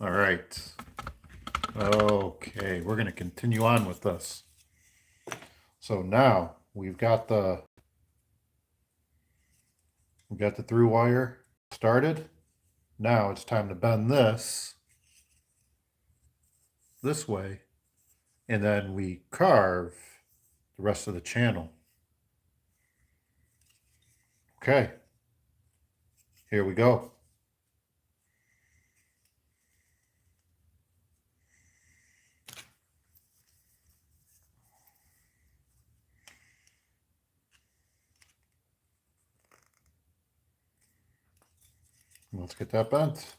All right. Okay, we're going to continue on with this. So now we've got the through wire started. Now it's time to bend this way, and then we carve the rest of the channel. Okay, here we go. Let's get that bent.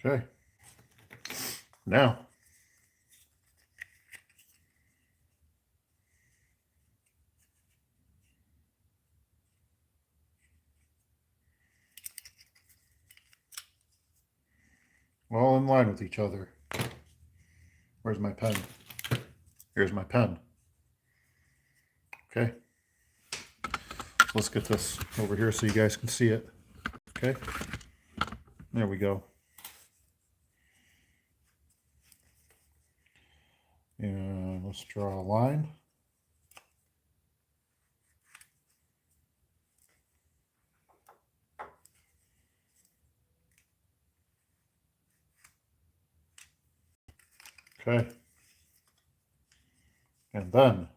Okay. Now, all in line with each other. Where's my pen? Here's my pen. Okay. Let's get this over here so you guys can see it. Okay. There we go. And let's draw a line. Okay. And then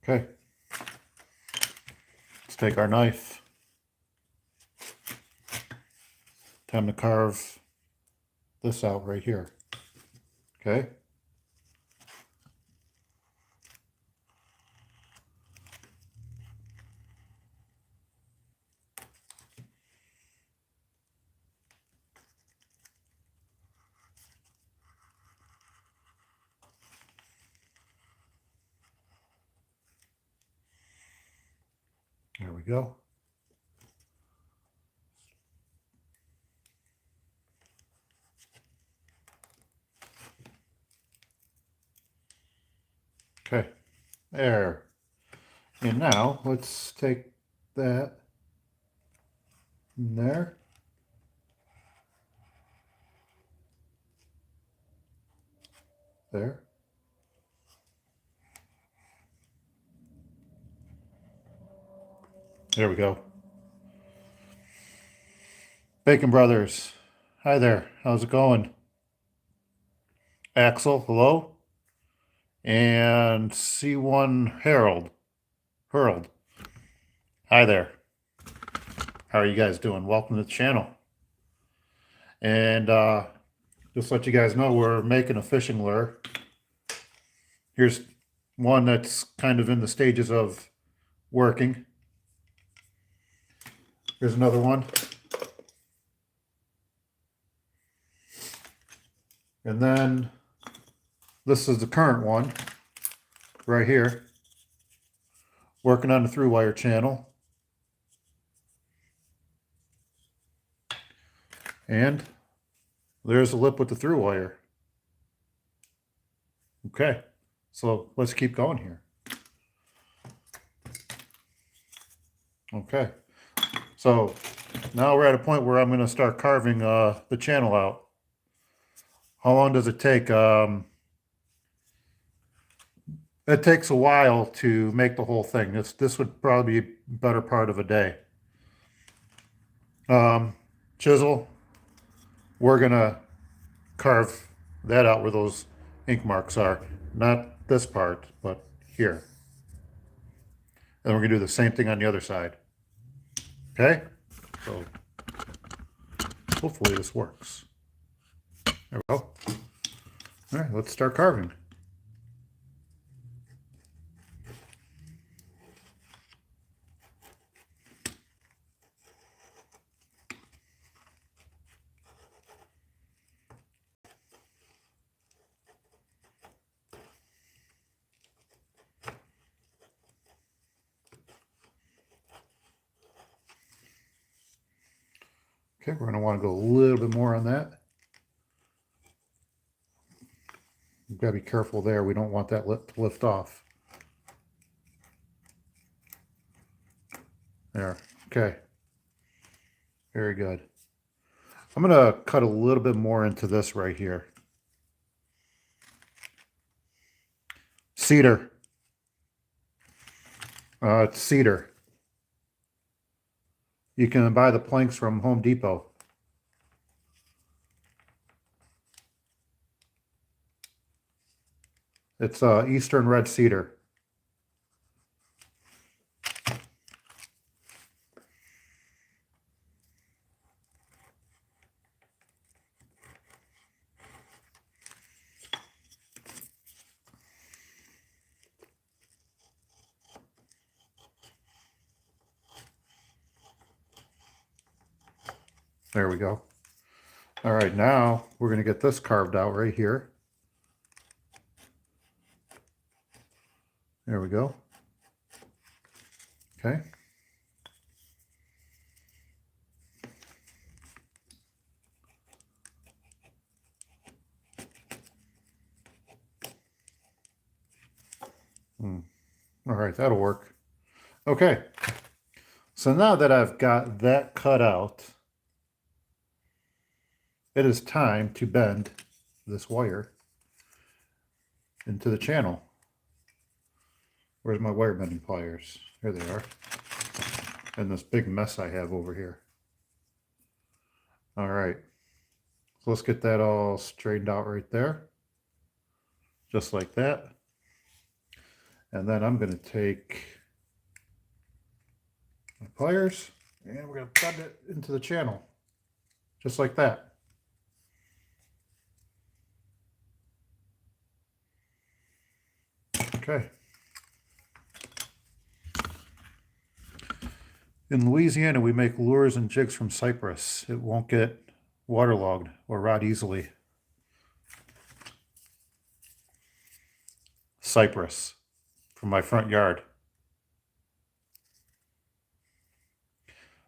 okay. Let's take our knife. Time to carve this out right here. Okay. There we go. Okay, there. And now let's take that in there. There. There we go. Bacon Brothers. Hi there. How's it going? Axel, hello. And C1 Harold. Hi there. How are you guys doing? Welcome to the channel. And just let you guys know, we're making a fishing lure. Here's one that's kind of in the stages of working. Here's another one. And then this is the current one right here. Working on the through wire channel. And there's the lip with the through wire. Okay, so let's keep going here. Okay, so now we're at a point where I'm going to start carving the channel out. How long does it take? It takes a while to make the whole thing. This would probably be a better part of a day. Chisel, we're going to carve that out where those ink marks are. Not this part, but here. And we're going to do the same thing on the other side. Okay? So hopefully this works. There we go. All right, let's start carving. Okay, we're going to want to go a little bit more on that. We've got to be careful there. We don't want that lip to lift off. There. Okay. Very good. I'm going to cut a little bit more into this right here. Cedar. It's cedar. You can buy the planks from Home Depot. It's Eastern red cedar. There we go. All right, now we're going to get this carved out right here. There we go. Okay. All right, that'll work. Okay. So now that I've got that cut out, it is time to bend this wire into the channel. Where's my wire bending pliers? Here they are. And this big mess I have over here. All right. So let's get that all straightened out right there. Just like that. And then I'm going to take my pliers and we're going to bend it into the channel. Just like that. Okay. In Louisiana, we make lures and jigs from cypress. It won't get waterlogged or rot easily. Cypress from my front yard.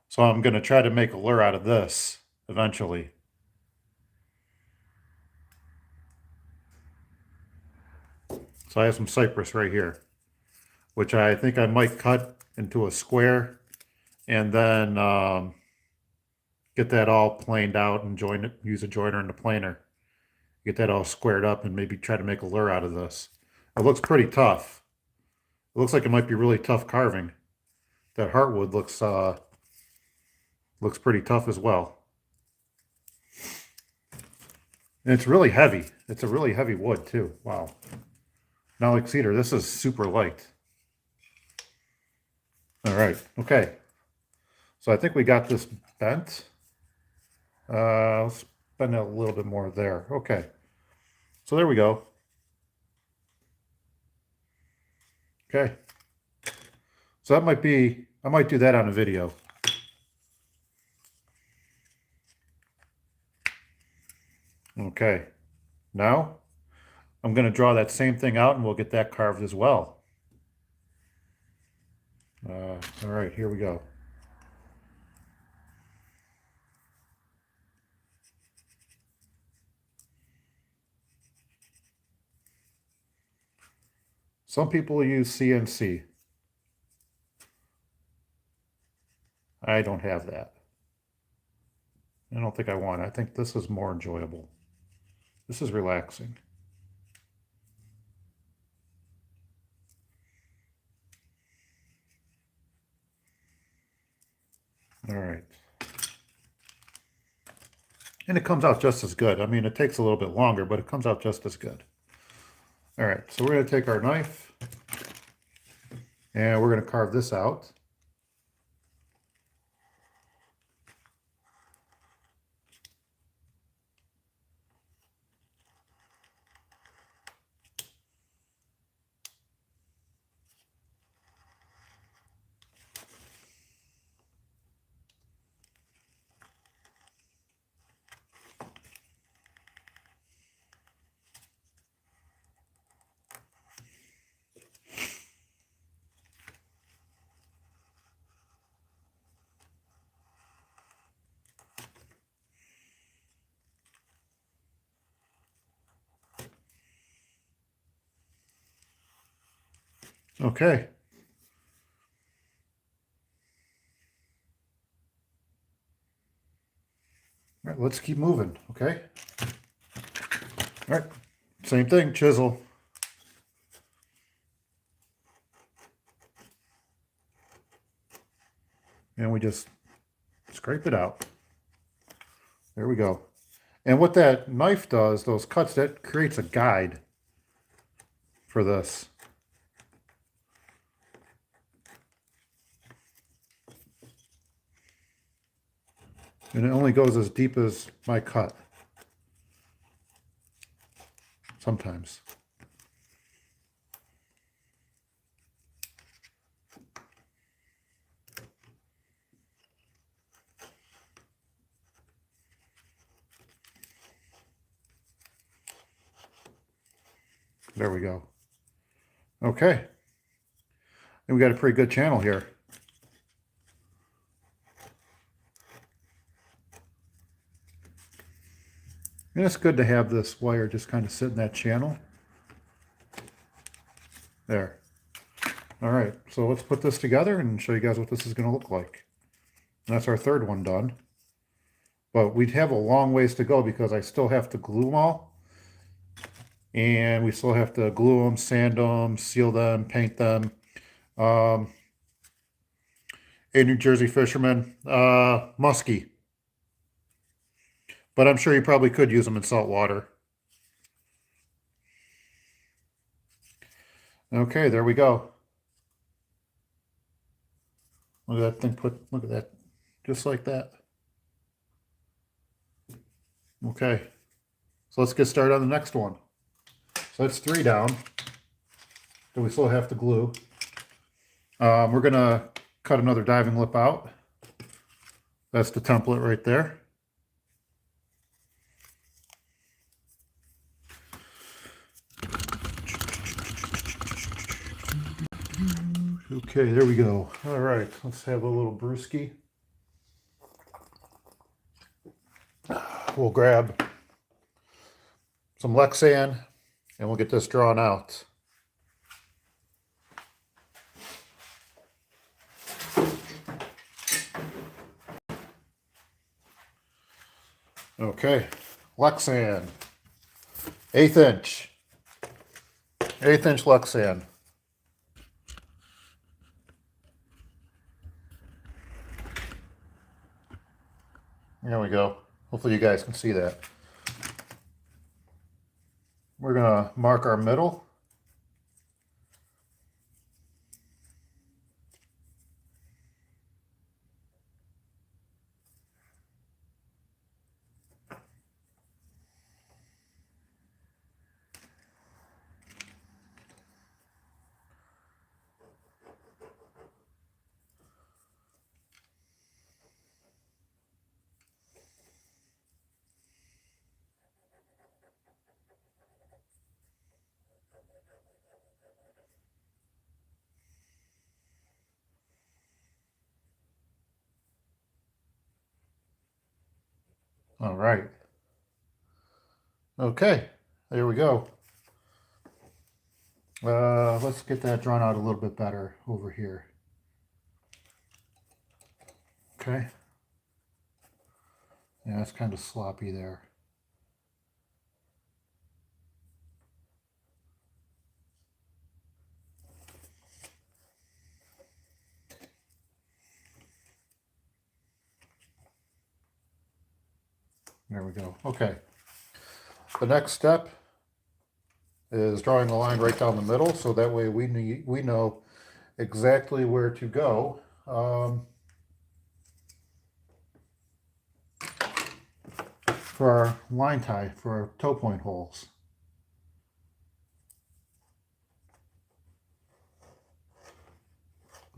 So I'm going to try to make a lure out of this eventually. So I have some cypress right here, which I think I might cut into a square and then get that all planed out and join it, use a joiner and a planer. Get that all squared up and maybe try to make a lure out of this. It looks pretty tough. It looks like it might be really tough carving. That heartwood looks pretty tough as well. And it's really heavy. It's a really heavy wood too. Wow. Not like cedar. This is super light. All right. Okay. So I think we got this bent. Let's bend it a little bit more there. Okay. So there we go. Okay. So that might be, I might do that on a video. Okay. Now I'm going to draw that same thing out and we'll get that carved as well. All right, here we go. Some people use CNC. I don't have that. I don't think I want it. I think this is more enjoyable. This is relaxing. All right. And it comes out just as good. I mean, it takes a little bit longer, but it comes out just as good. All right, so we're going to take our knife and we're going to carve this out. Okay. All right, let's keep moving, okay? All right, same thing, chisel. And we just scrape it out. There we go. And what that knife does, those cuts, that creates a guide for this. And it only goes as deep as my cut. Sometimes. There we go. Okay. And we got a pretty good channel here. And it's good to have this wire just kind of sit in that channel. There. All right, so let's put this together and show you guys what this is going to look like. And that's our third one done. But we'd have a long ways to go because I still have to glue them all. And we still have to glue them, sand them, seal them, paint them. A New Jersey fisherman, musky. But I'm sure you probably could use them in salt water. Okay, there we go. Look at that thing look at that. Just like that. Okay. So let's get started on the next one. So that's 3 down. Then we still have to glue. We're gonna cut another diving lip out. That's the template right there. Okay, there we go. All right, let's have a little brewski. We'll grab some Lexan and we'll get this drawn out. Okay, Lexan, 1/8 inch, 1/8 inch Lexan. There we go. Hopefully you guys can see that. We're gonna mark our middle. All right. Okay, there we go. Let's get that drawn out a little bit better over here. Okay. Yeah, it's kind of sloppy there. There we go. Okay. The next step is drawing a line right down the middle, so that way we know exactly where to go. For our line tie, for our toe point holes.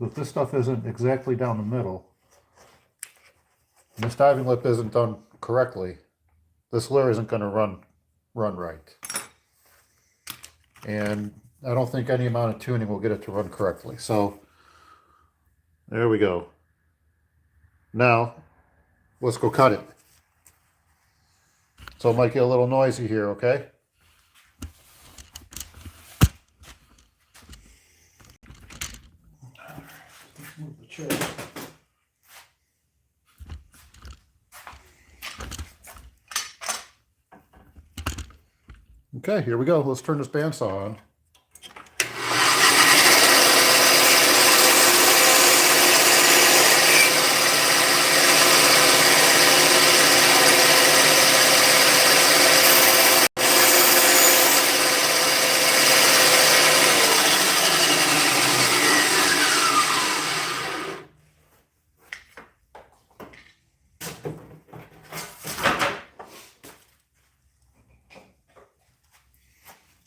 If this stuff isn't exactly down the middle, and this diving lip isn't done correctly, this lure isn't going to run right. And I don't think any amount of tuning will get it to run correctly. So there we go. Now let's go cut it. So it might get a little noisy here, okay? Sure. Okay, here we go. Let's turn this bandsaw on.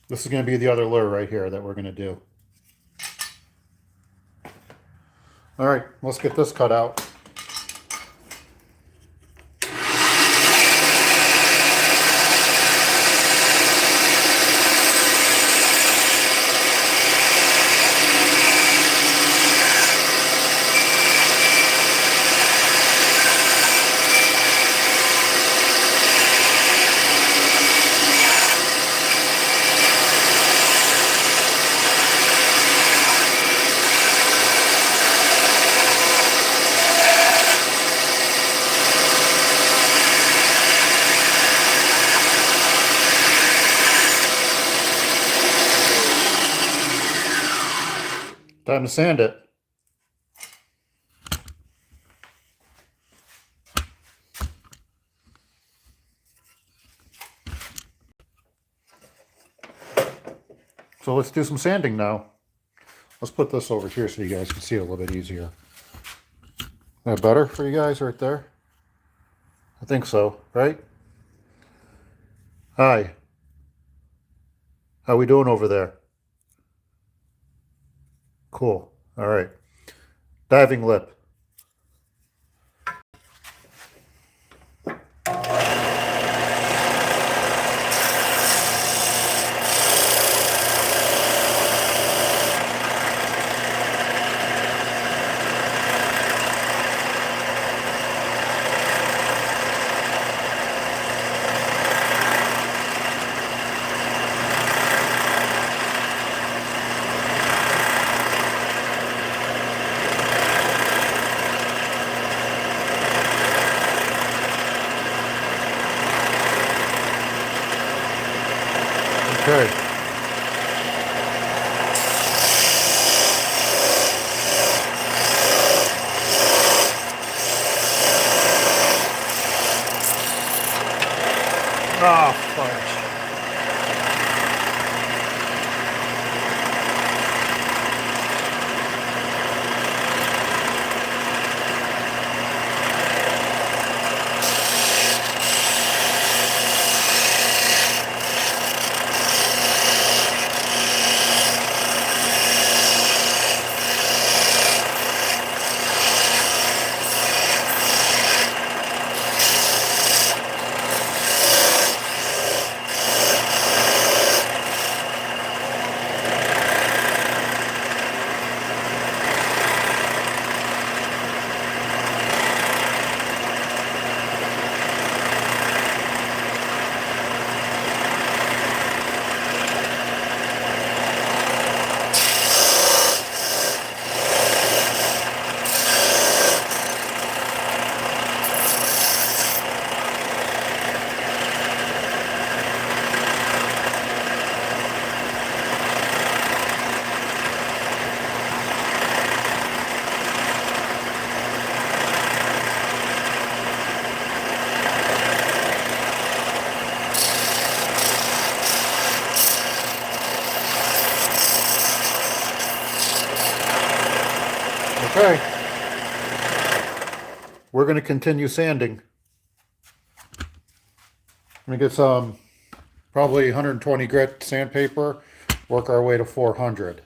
This is going to be the other lure right here that we're going to do. All right, let's get this cut out. Time to sand it. So let's do some sanding now. Let's put this over here so you guys can see it a little bit easier. Is that better for you guys right there? I think so, right? Hi. How we doing over there? Cool. All right. Diving lip. Okay. Oh, fudge. Okay. We're going to continue sanding. I'm going to get some probably 120 grit sandpaper, work our way to 400.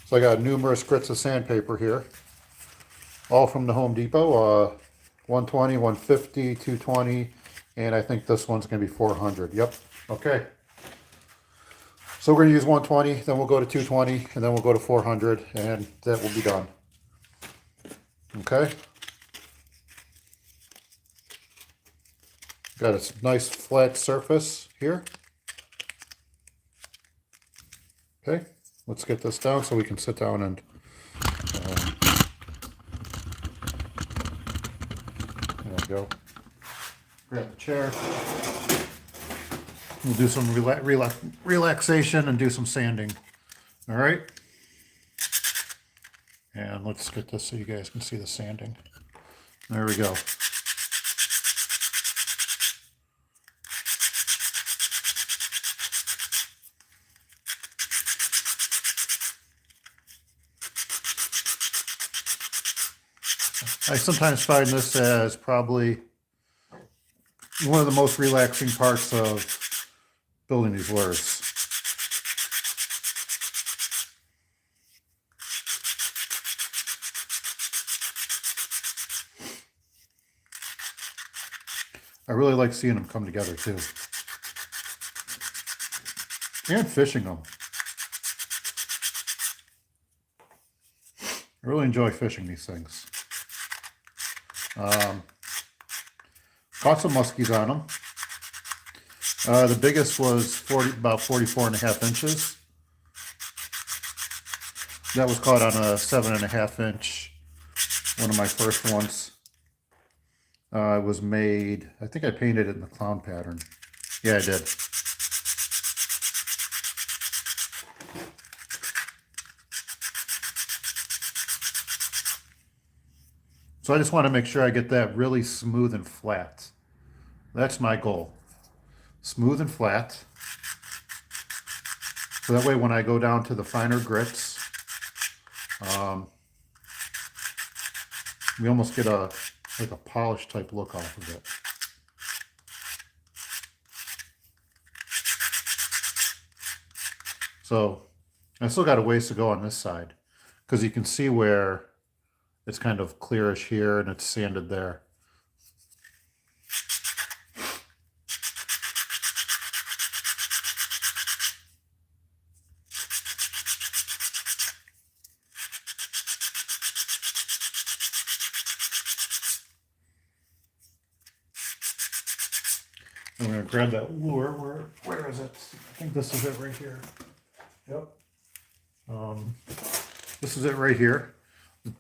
So I got numerous grits of sandpaper here, all from the Home Depot, 120, 150, 220, and I think this one's going to be 400. Yep. Okay. So we're going to use 120, then we'll go to 220, and then we'll go to 400, and that will be done. Okay. Got a nice flat surface here. Okay. let's get this down so we can sit down and there we go. Grab the chair. We'll do some relaxation and do some sanding. All right. And let's get this so you guys can see the sanding. There we go. I sometimes find this as probably one of the most relaxing parts of building these lures. I really like seeing them come together too. And fishing them. I really enjoy fishing these things. Caught some muskies on them. The biggest was about 44.5 inches. That was caught on a 7.5 inch, one of my first ones. It was made, I think I painted it in the clown pattern. Yeah, I did. So I just want to make sure I get that really smooth and flat. That's my goal. Smooth and flat. So that way when I go down to the finer grits, we almost get like a polished type look off of it. So I still got a ways to go on this side because you can see where it's kind of clearish here and it's sanded there. I'm going to grab that lure. Where is it? I think this is it right here. Yep. This is it right here.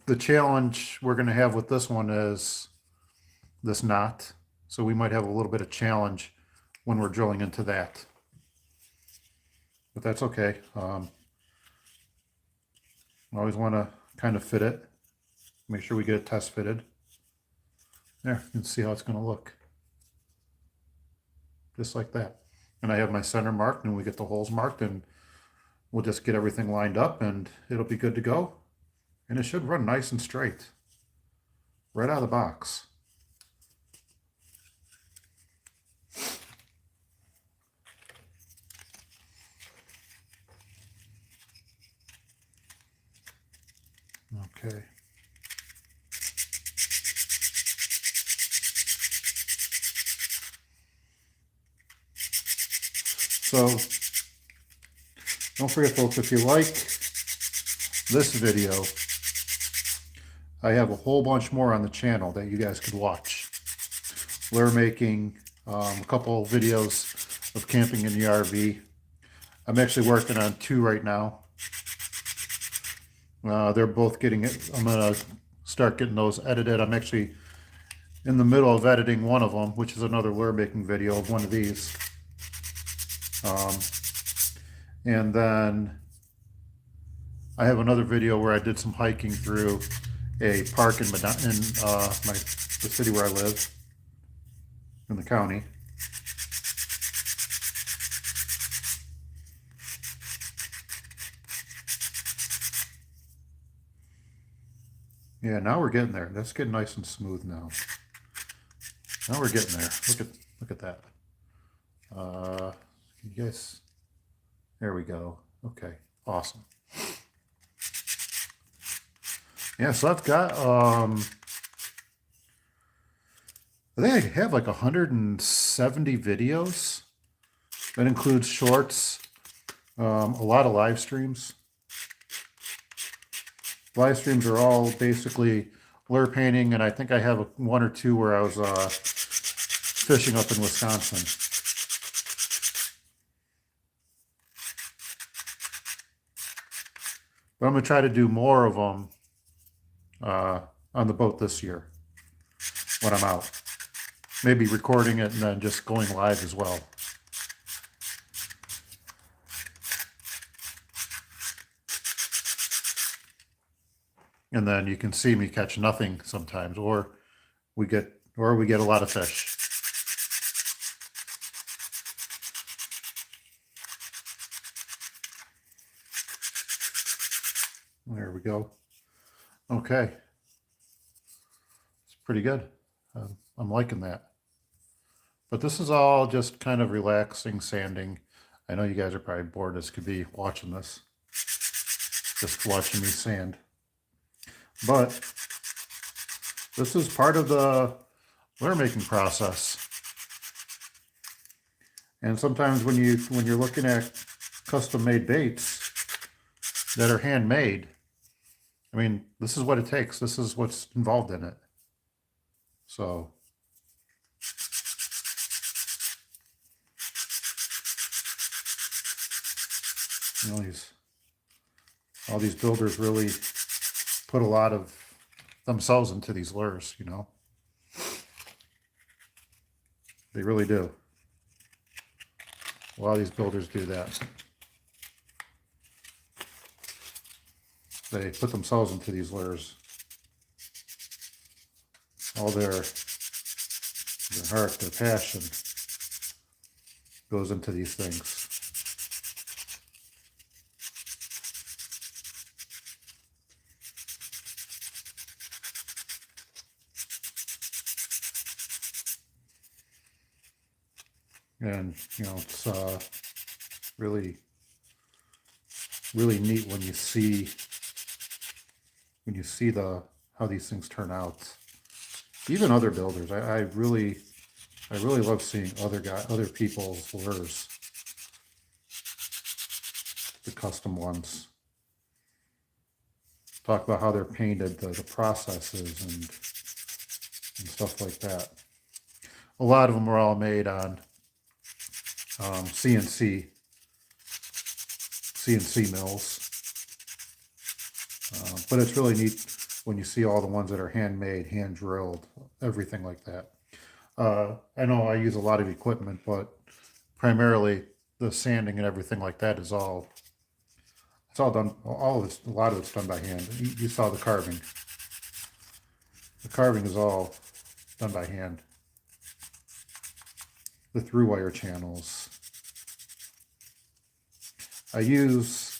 The challenge we're going to have with this one is this knot. So we might have a little bit of challenge when we're drilling into that. But that's okay. I always want to kind of fit it. Make sure we get it test fitted. There, you can see how it's going to look. Just like that. And I have my center marked and we get the holes marked and we'll just get everything lined up and it'll be good to go. And it should run nice and straight. Right out of the box. Okay. So, don't forget folks, if you like this video, I have a whole bunch more on the channel that you guys could watch. Lure making, a couple videos of camping in the RV. I'm actually working on 2 right now. They're both getting it. I'm going to start getting those edited. I'm actually in the middle of editing one of them, which is another lure making video of one of these. And then I have another video where I did some hiking through a park in the city where I live, in the county. Yeah, now we're getting there. That's getting nice and smooth now. Now we're getting there. Look at that. You guys, there we go. Okay, awesome. Yeah, so I've got, I think I have like 170 videos. That includes shorts, a lot of live streams. Live streams are all basically lure painting, and I think I have 1 or 2 where I was fishing up in Wisconsin. But I'm going to try to do more of them on the boat this year when I'm out. Maybe recording it and then just going live as well. And then you can see me catch nothing sometimes, or we get a lot of fish. There we go. Okay. It's pretty good. I'm liking that. But this is all just kind of relaxing sanding. I know you guys are probably bored as could be watching this. Just watching me sand. But this is part of the lure making process. And sometimes when you're looking at custom made baits that are handmade, I mean, this is what it takes. This is what's involved in it. So you know, all these builders really put a lot of themselves into these lures, you know. They really do. A lot of these builders do that. They put themselves into these lures. All their heart, their passion goes into these things. And you know, it's really neat when you see how these things turn out. Even other builders, I really love seeing other people's lures, the custom ones. Talk about how they're painted, the processes and stuff like that. A lot of them are all made on CNC mills. But it's really neat when you see all the ones that are handmade, hand drilled, everything like that. I know I use a lot of equipment, but primarily the sanding and everything like that is all done. A lot of it's done by hand. You saw the carving. The carving is all done by hand. The through wire channels. I use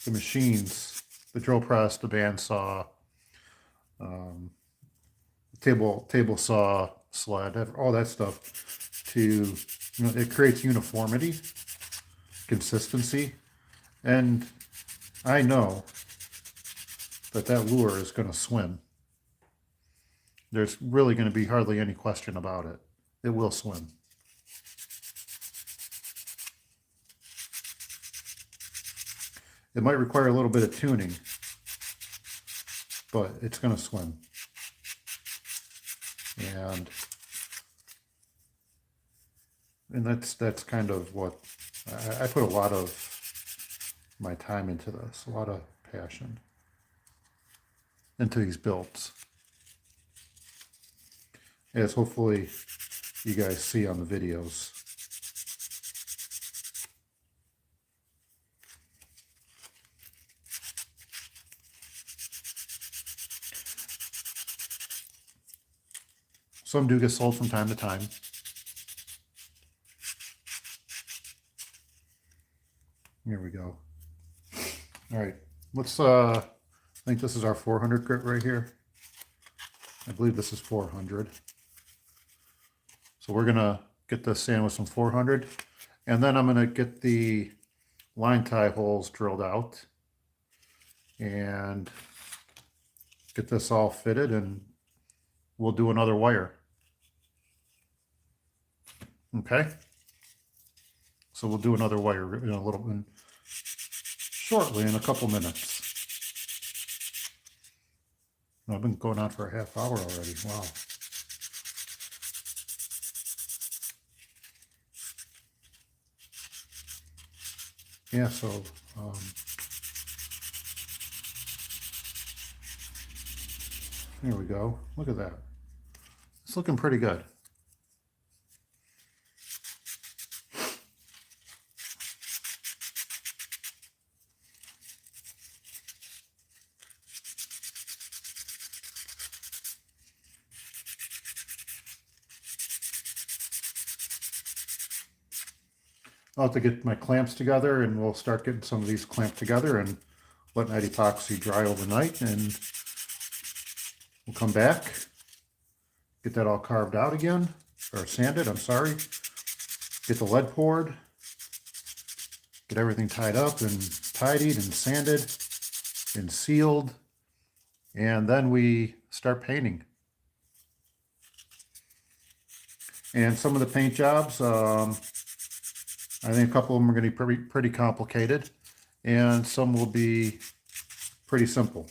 the machines, the drill press, the bandsaw, table saw, sled, all that stuff to, you know, it creates uniformity, consistency, and I know that lure is going to swim. There's really going to be hardly any question about it. It will swim. It might require a little bit of tuning, but it's going to swim. And that's kind of what I put a lot of my time into this, a lot of passion into these builds, as hopefully you guys see on the videos. Some do get sold from time to time. Here we go. All right, let's, I think this is our 400 grit right here. I believe this is 400. So we're gonna get this sand with some 400, and then I'm gonna get the line tie holes drilled out and get this all fitted, and we'll do another wire. Okay, so we'll do another wire in a little bit, shortly, in a couple minutes. I've been going on for a half hour already. Wow. Yeah, so There we go. Look at that. It's looking pretty good. I'll have to get my clamps together, and we'll start getting some of these clamped together and letting that epoxy dry overnight, and we'll come back, get that all carved out again, or sanded, I'm sorry. Get the lead poured, get everything tied up and tidied and sanded and sealed, and then we start painting. And some of the paint jobs, I think a couple of them are going to be pretty complicated, and some will be pretty simple.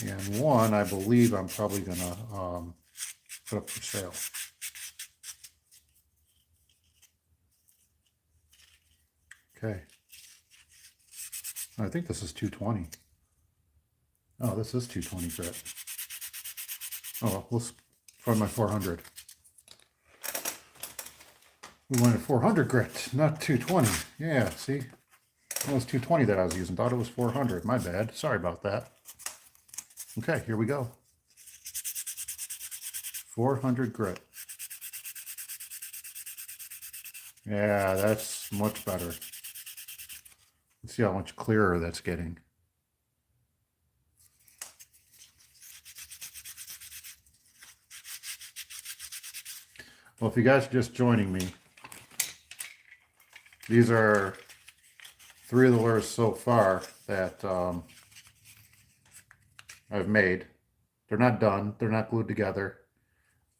And one, I believe I'm probably going to put up for sale. Okay. I think this is 220. Oh, this is 220 grit. Oh, well, let's find my 400. We wanted 400 grit, not 220. Yeah, see? It was 220 that I was using. Thought it was 400. My bad. Sorry about that. Okay, here we go. 400 grit. Yeah, that's much better. Let's see how much clearer that's getting. Well, if you guys are just joining me, these are 3 of the lures so far that I've made. They're not done. They're not glued together.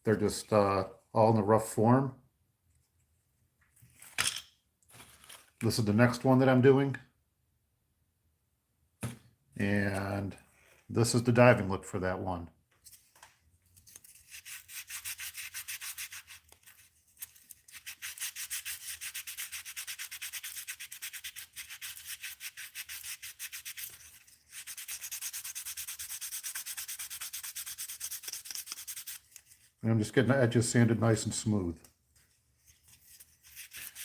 They're just all in the rough form. This is the next one that I'm doing. And this is the diving lip for that one. And I'm just getting the edges sanded nice and smooth.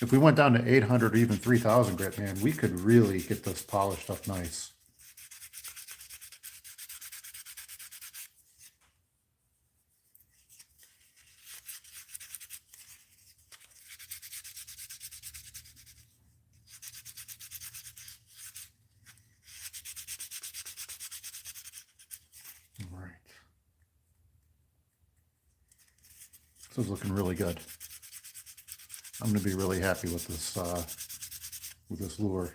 If we went down to 800 or even 3000 grit, man, we could really get this polished up nice. All right. This is looking really good. I'm going to be really happy with this lure.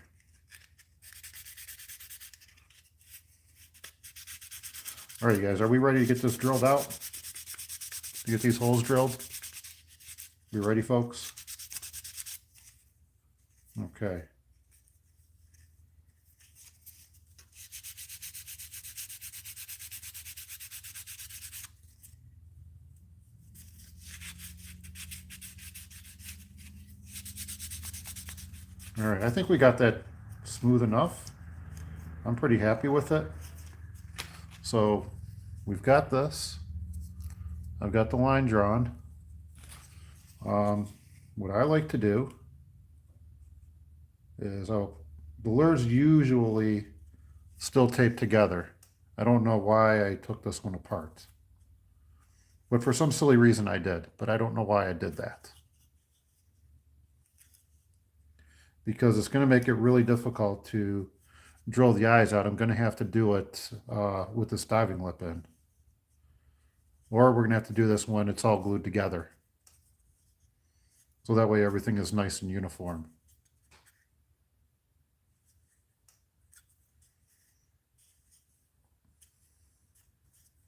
All right, guys, are we ready to get this drilled out? To get these holes drilled? You ready, folks? Okay. All right, I think we got that smooth enough. I'm pretty happy with it. So we've got this. I've got the line drawn. What I like to do is, the lures usually still taped together. I don't know why I took this one apart. But for some silly reason I did, but I don't know why I did that. Because it's going to make it really difficult to drill the eyes out. I'm going to have to do it with this diving lip in. Or we're going to have to do this when it's all glued together. So that way everything is nice and uniform.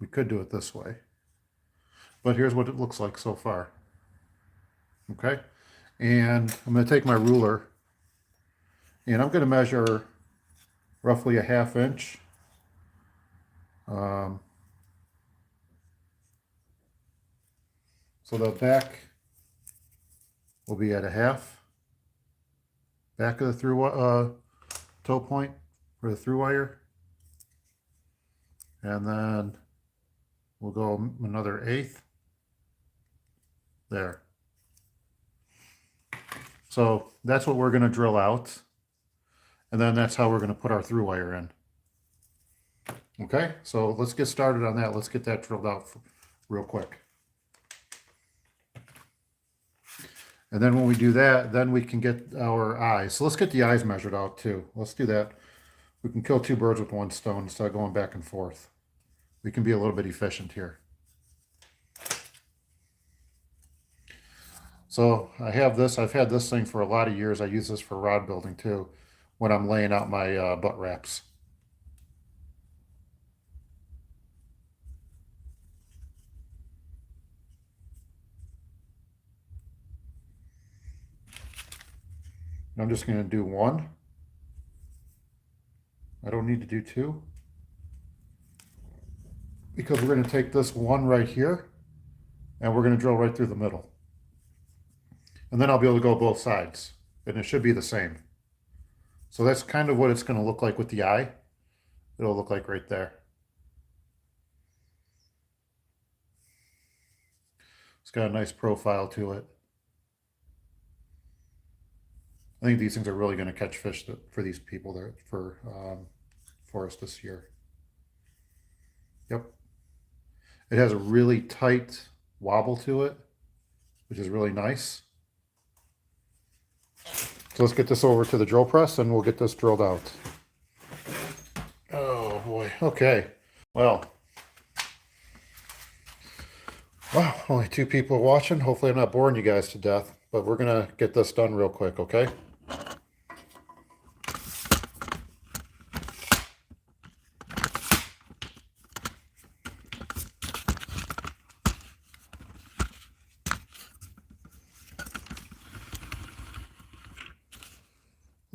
We could do it this way. But here's what it looks like so far. Okay? And I'm going to take my ruler, and I'm going to measure roughly a 1/2 inch. So the back will be at 1/2. Back of the through toe point for the through wire. And then we'll go another 1/8 there. So that's what we're going to drill out. And then that's how we're going to put our through wire in. Okay, so let's get started on that. Let's get that drilled out real quick. And then when we do that, then we can get our eyes. So let's get the eyes measured out too. Let's do that. We can kill 2 birds with 1 stone instead of going back and forth. We can be a little bit efficient here. So I have this. I've had this thing for a lot of years. I use this for rod building too when I'm laying out my butt wraps. I'm just going to do 1. I don't need to do 2 because we're going to take this 1 right here and we're going to drill right through the middle. And then I'll be able to go both sides and it should be the same. So that's kind of what it's going to look like with the eye. It'll look like right there. It's got a nice profile to it. I think these things are really going to catch fish for these people that for us this year. Yep. It has a really tight wobble to it, which is really nice. So let's get this over to the drill press and we'll get this drilled out. Oh boy. Okay. Well, wow, only 2 people watching. Hopefully I'm not boring you guys to death, but we're going to get this done real quick, okay?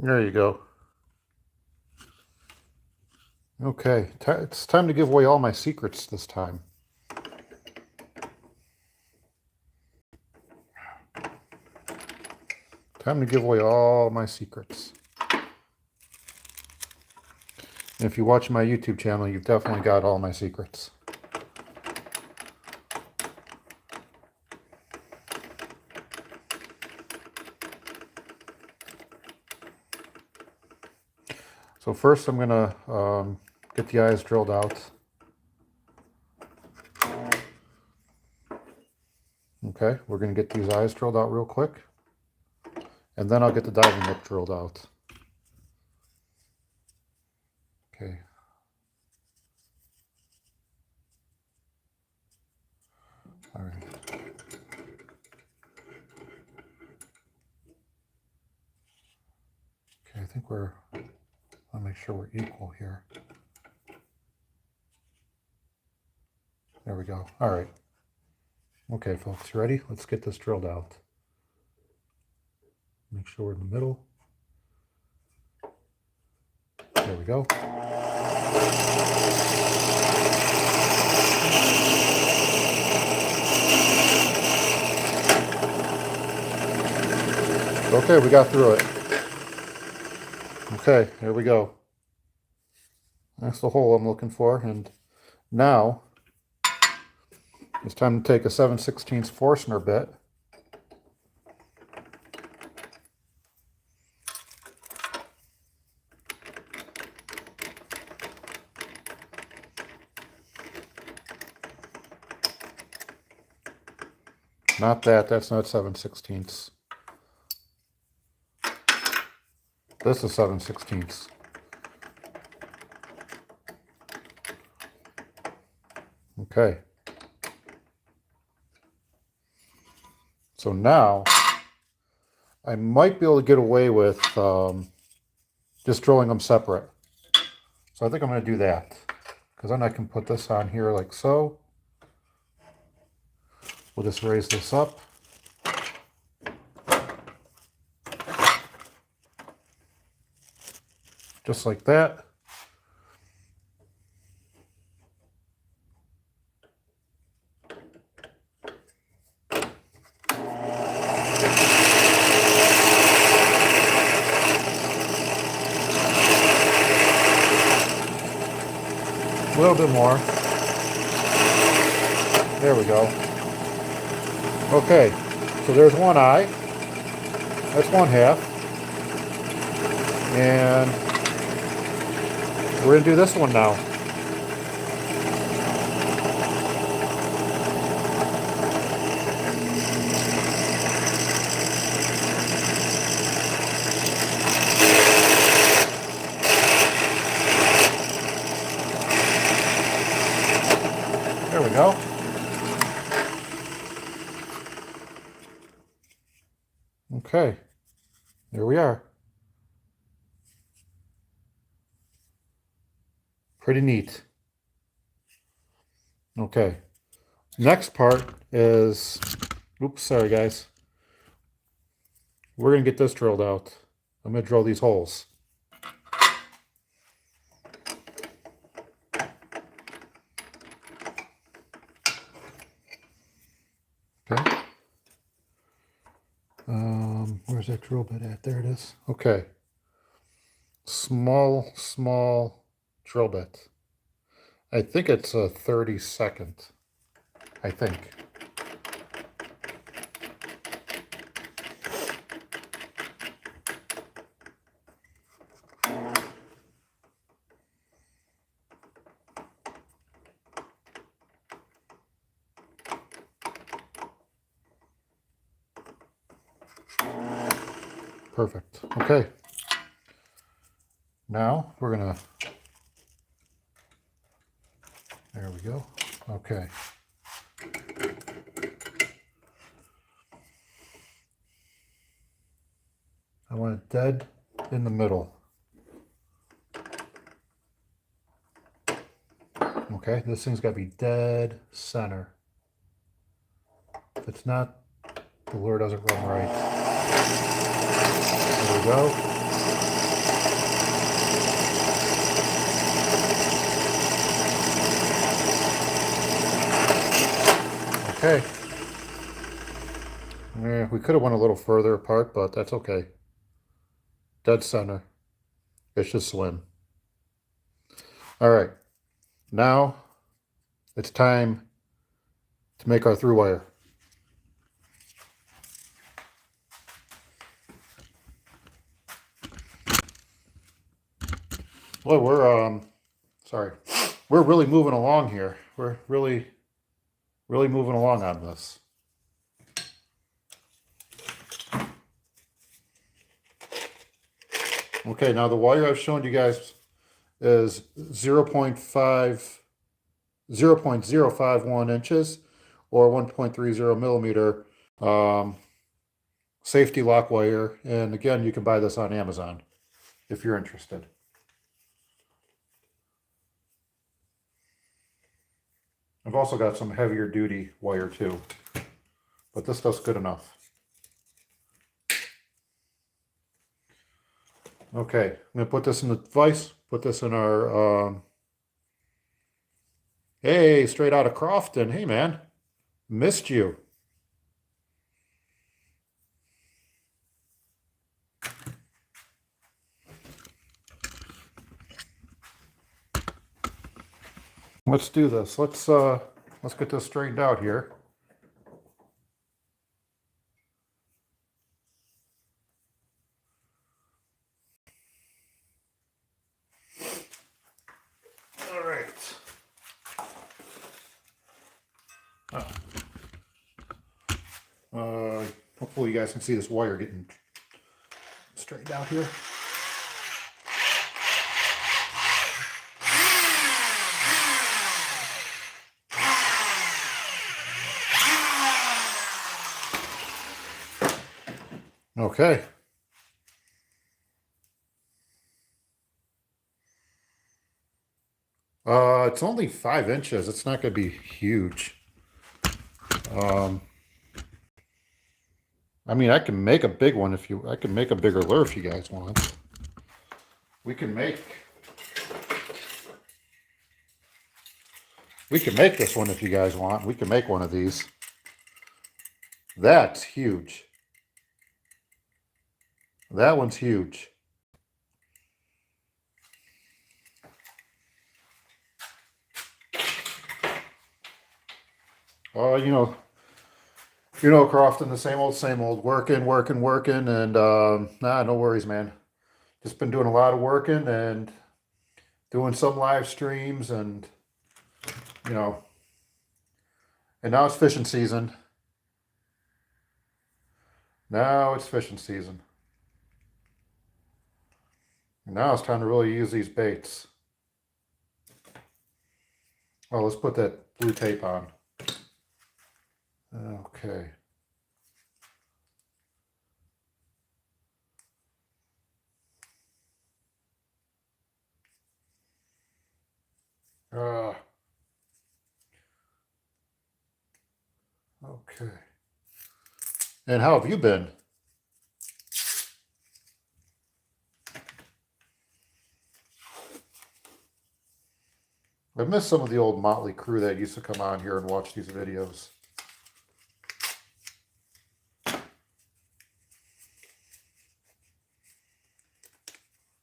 There you go. Okay, it's time to give away all my secrets this time. Time to give away all my secrets. And if you watch my YouTube channel, you've definitely got all my secrets. So first I'm going to get the eyes drilled out. Okay, we're going to get these eyes drilled out real quick. And then I'll get the diving lip drilled out. Okay. All right. Okay, I think I'll make sure we're equal here. There we go. All right. Okay, folks, you ready? Let's get this drilled out. Make sure we're in the middle. There we go. Okay, we got through it. Okay, here we go. That's the hole I'm looking for. And now it's time to take a 7/16 Forstner bit. Not that, that's not 7/16. This is 7/16. Okay. So now I might be able to get away with just drilling them separate. So I think I'm going to do that, because then I can put this on here like so. We'll just raise this up. Just like that. little bit more. There we go. Okay, so there's one eye. That's one half. And we're going to do this one now. There we go. Okay, there we are. Pretty neat. Okay, next part is, oops, sorry guys. We're going to get this drilled out. I'm going to drill these holes. Okay. Where's that drill bit at? There it is. Okay. Small drill bit. I think it's a 32nd. I think. Perfect. Okay. Now we're gonna, there we go. Okay. I want it dead in the middle. Okay, this thing's gotta be dead center. If it's not, the lure doesn't run right. There we go. Okay. Yeah, we could have went a little further apart, but that's okay. Dead center. It should swim. All right. Now it's time to make our through wire. Well, we're really moving along here. We're really moving along on this. Okay, now the wire I've shown you guys is 0.051 inches or 1.30 millimeter safety lock wire. And again, you can buy this on Amazon if you're interested. I've also got some heavier duty wire too, but this stuff's good enough. Okay, I'm going to put this in the vise, put this in our, hey, straight out of Crofton. Hey, man, missed you. Let's do this. Let's get this straightened out here. All right. Hopefully you guys can see this wire getting straightened out here. Okay. It's only 5 inches. It's not going to be huge. I mean, I can make a big one I can make a bigger lure if you guys want. We can make this one if you guys want. We can make one of these. That's huge. That one's huge. you know, Crofton, the same old, working, and nah, no worries, man. Just been doing a lot of working and doing some live streams, and you know, and now it's fishing season. Now it's fishing season. And now it's time to really use these baits. Oh, let's put that blue tape on. Okay. Uh, okay. And how have you been? I miss some of the old Motley crew that used to come on here and watch these videos.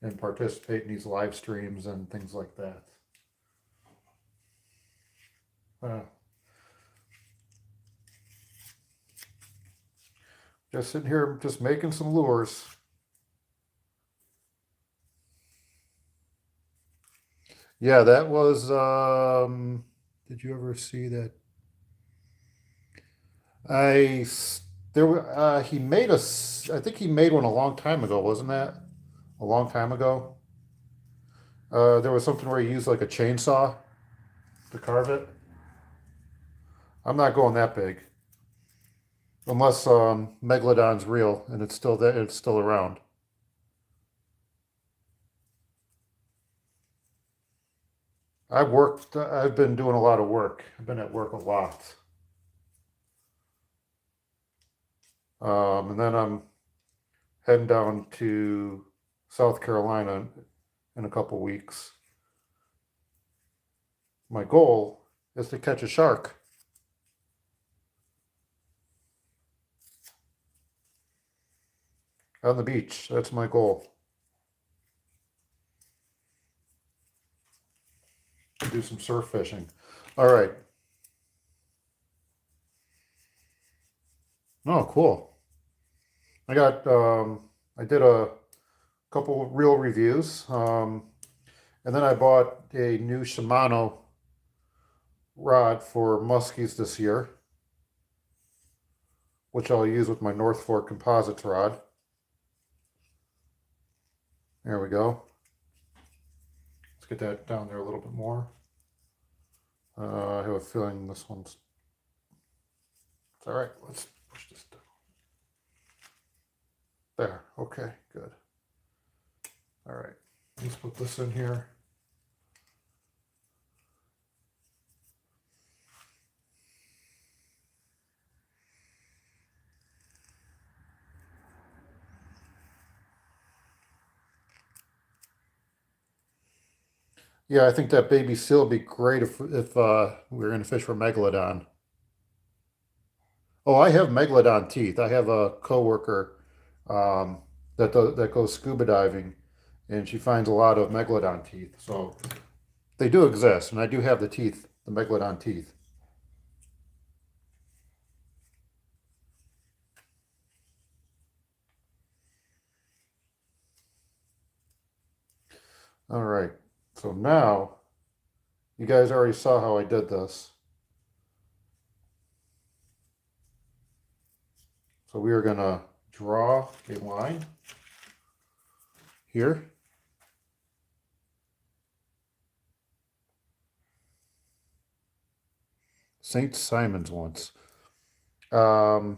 And participate in these live streams and things like that. Just sitting here, just making some lures. Yeah, that was. Did you ever see that? I there he made us. I think he made one a long time ago, wasn't that? A long time ago. There was something where he used like a chainsaw to carve it. I'm not going that big, unless Megalodon's real and it's still there. It's still around. I've worked. I've been doing a lot of work. I've been at work a lot. And then I'm heading down to South Carolina in a couple weeks. My goal is to catch a shark on the beach. That's my goal. Do some surf fishing. All right. Oh, cool. I did a couple reel reviews. And then I bought a new Shimano rod for muskies this year, which I'll use with my North Fork Composites rod. There we go. Let's get that down there a little bit more. I have a feeling this one's... It's all right. Let's push this down. There. Okay, good. All right. Let's put this in here. Yeah, I think that baby seal would be great if we were going to fish for megalodon. Oh, I have megalodon teeth. I have a coworker that goes scuba diving, and she finds a lot of megalodon teeth. So they do exist, and I do have the teeth, the megalodon teeth. All right. So now you guys already saw how I did this. So we are going to draw a line here. St. Simon's once. Yeah,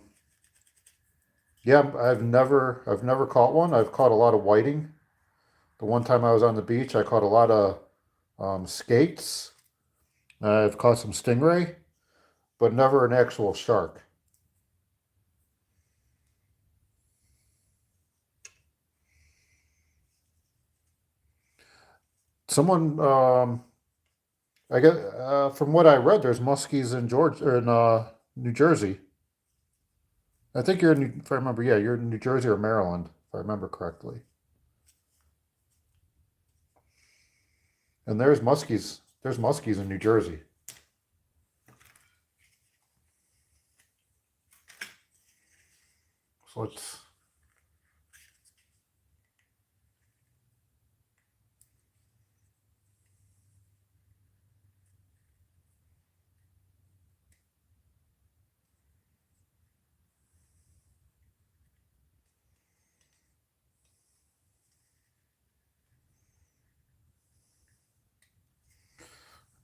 I've never caught one. I've caught a lot of whiting. The one time I was on the beach, I caught a lot of skates. I've caught some stingray, but never an actual shark. Someone, I get from what I read, there's muskies in Georgia or in New Jersey. I think you're in, if I remember, yeah, you're in New Jersey or Maryland, if I remember correctly. And there's muskies. There's muskies in New Jersey. So let's...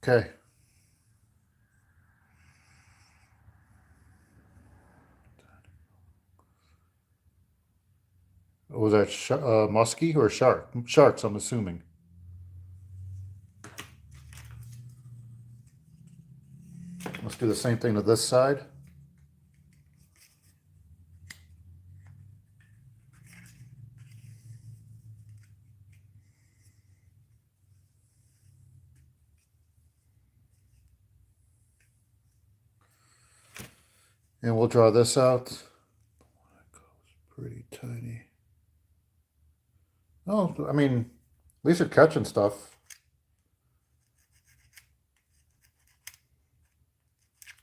Okay. Was that muskie or shark? Sharks, I'm assuming. Let's do the same thing to this side. And we'll draw this out. That goes pretty tiny. Oh, I mean, at least you're catching stuff.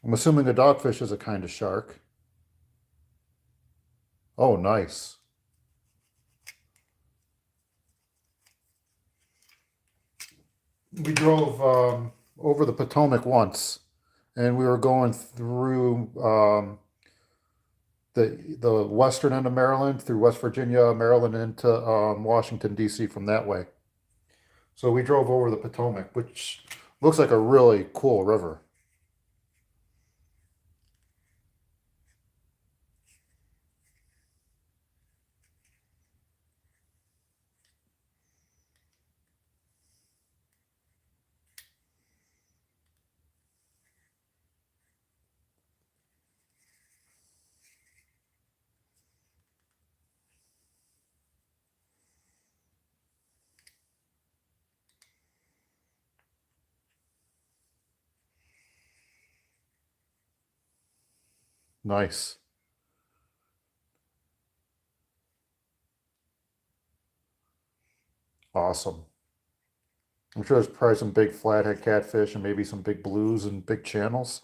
I'm assuming a dogfish is a kind of shark. Oh, nice. We drove over the Potomac once, and we were going through the western end of Maryland, through West Virginia, Maryland, into Washington, D.C. from that way. So we drove over the Potomac, which looks like a really cool river. Nice. Awesome. I'm sure there's probably some big flathead catfish and maybe some big blues and big channels.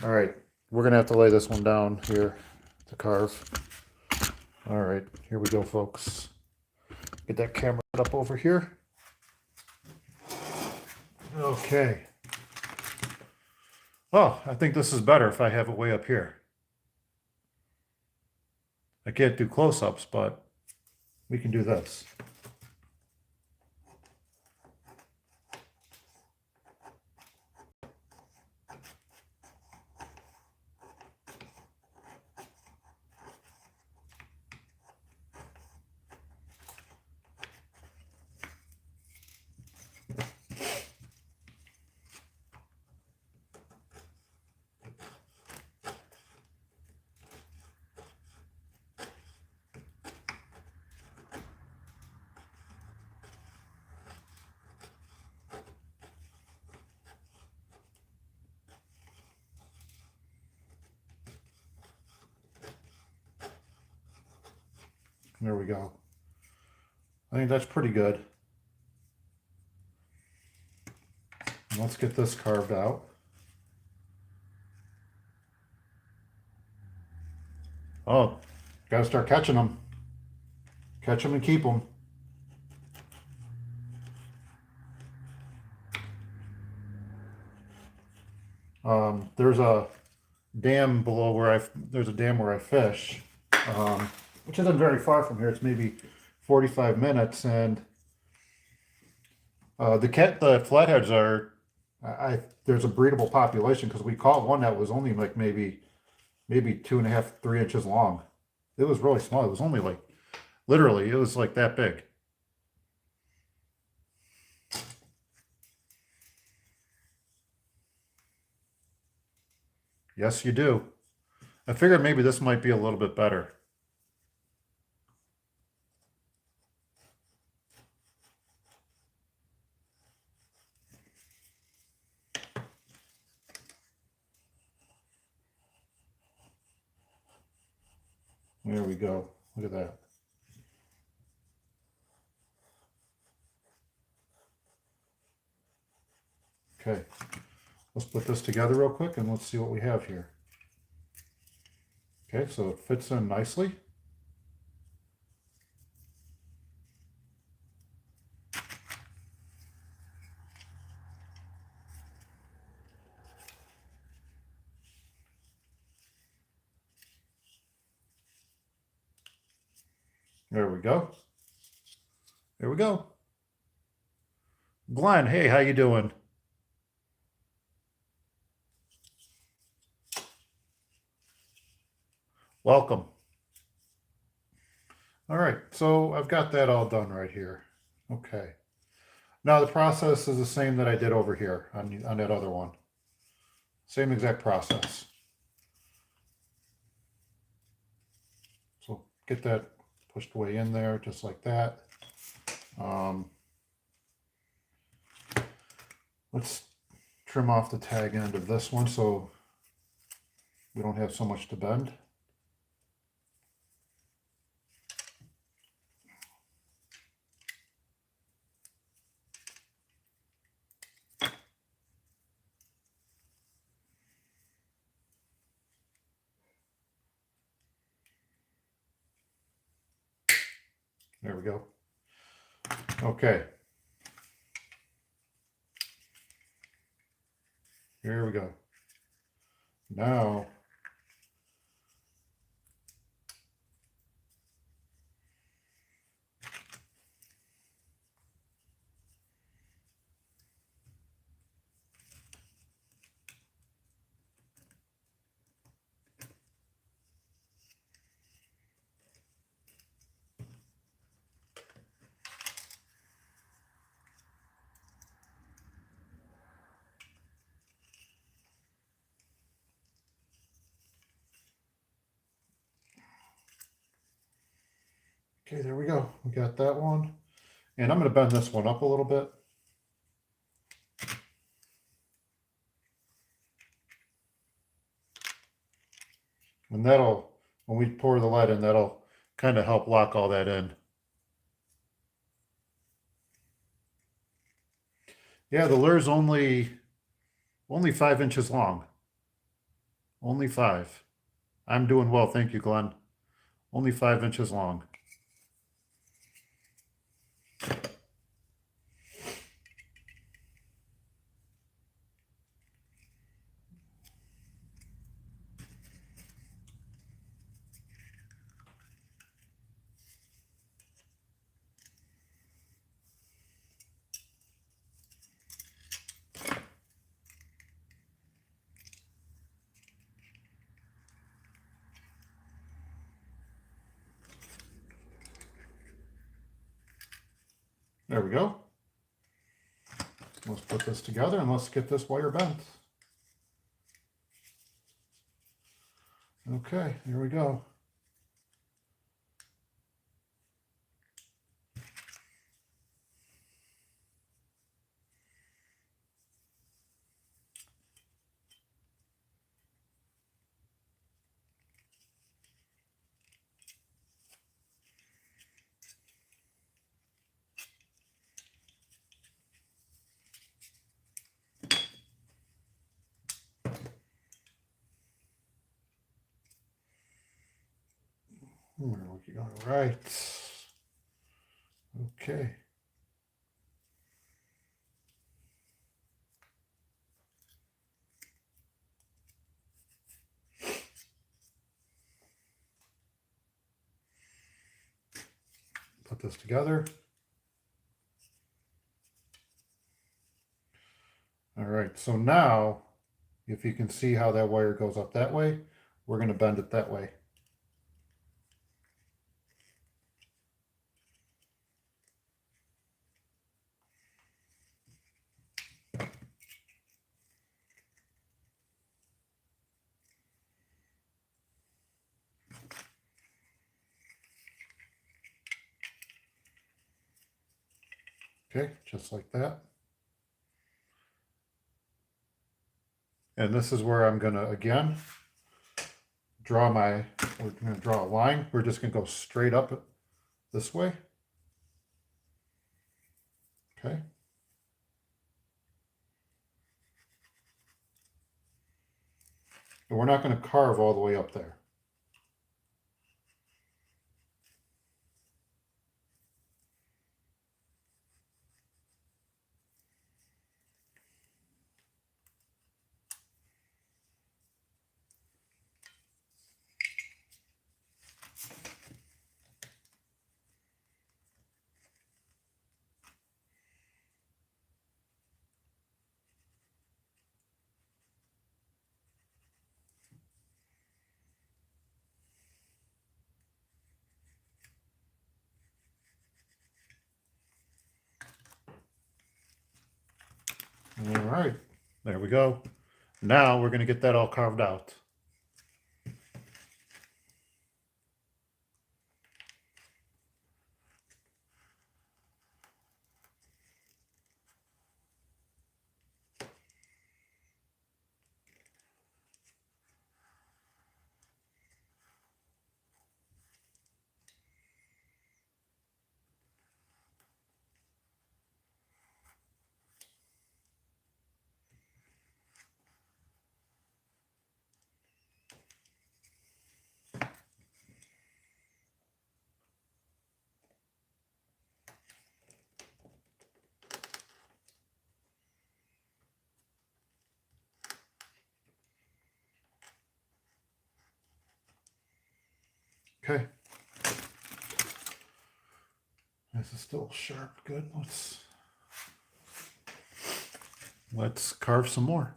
All right, we're gonna have to lay this one down here to carve. All right, here we go, folks. Get that camera up over here. Okay. Oh, I think this is better if I have it way up here. I can't do close-ups, but we can do this. There we go. I think that's pretty good. Let's get this carved out. Oh, gotta start catching them. Catch them and keep them. There's a dam below where there's a dam where I fish, which isn't very far from here. It's maybe 45 minutes, and the flatheads are, there's a breedable population because we caught one that was only like maybe 2.5, 3 inches long. It was really small. It was only like, literally, it was like that big. Yes, you do. I figured maybe this might be a little bit better. There we go. Look at that. Okay. let's put this together real quick and let's see what we have here. Okay, so it fits in nicely. There we go. There we go. Glenn, hey, how you doing? Welcome. All right, so I've got that all done right here. Okay. Now the process is the same that I did over here on that other one. Same exact process. So get that pushed way in there just like that. Let's trim off the tag end of this one so we don't have so much to bend. There we go. Okay. Here we go. Now, okay, there we go. We got that one. And I'm going to bend this one up a little bit. And that'll, when we pour the lead in, that'll kind of help lock all that in. Yeah, the lure's only 5 inches long. Only 5. I'm doing well, thank you, Glenn. Only 5 inches long. There we go. Let's put this together and let's get this wire bent. Okay, here we go. All right. Okay. Put this together. All right, so now, if you can see how that wire goes up that way, we're going to bend it that way. Okay, just like that. And this is where I'm going to, again, we're going to draw a line. We're just going to go straight up this way. Okay. And we're not going to carve all the way up there. All right, there we go. Now we're going to get that all carved out. Okay. This is still sharp. Good. Let's carve some more.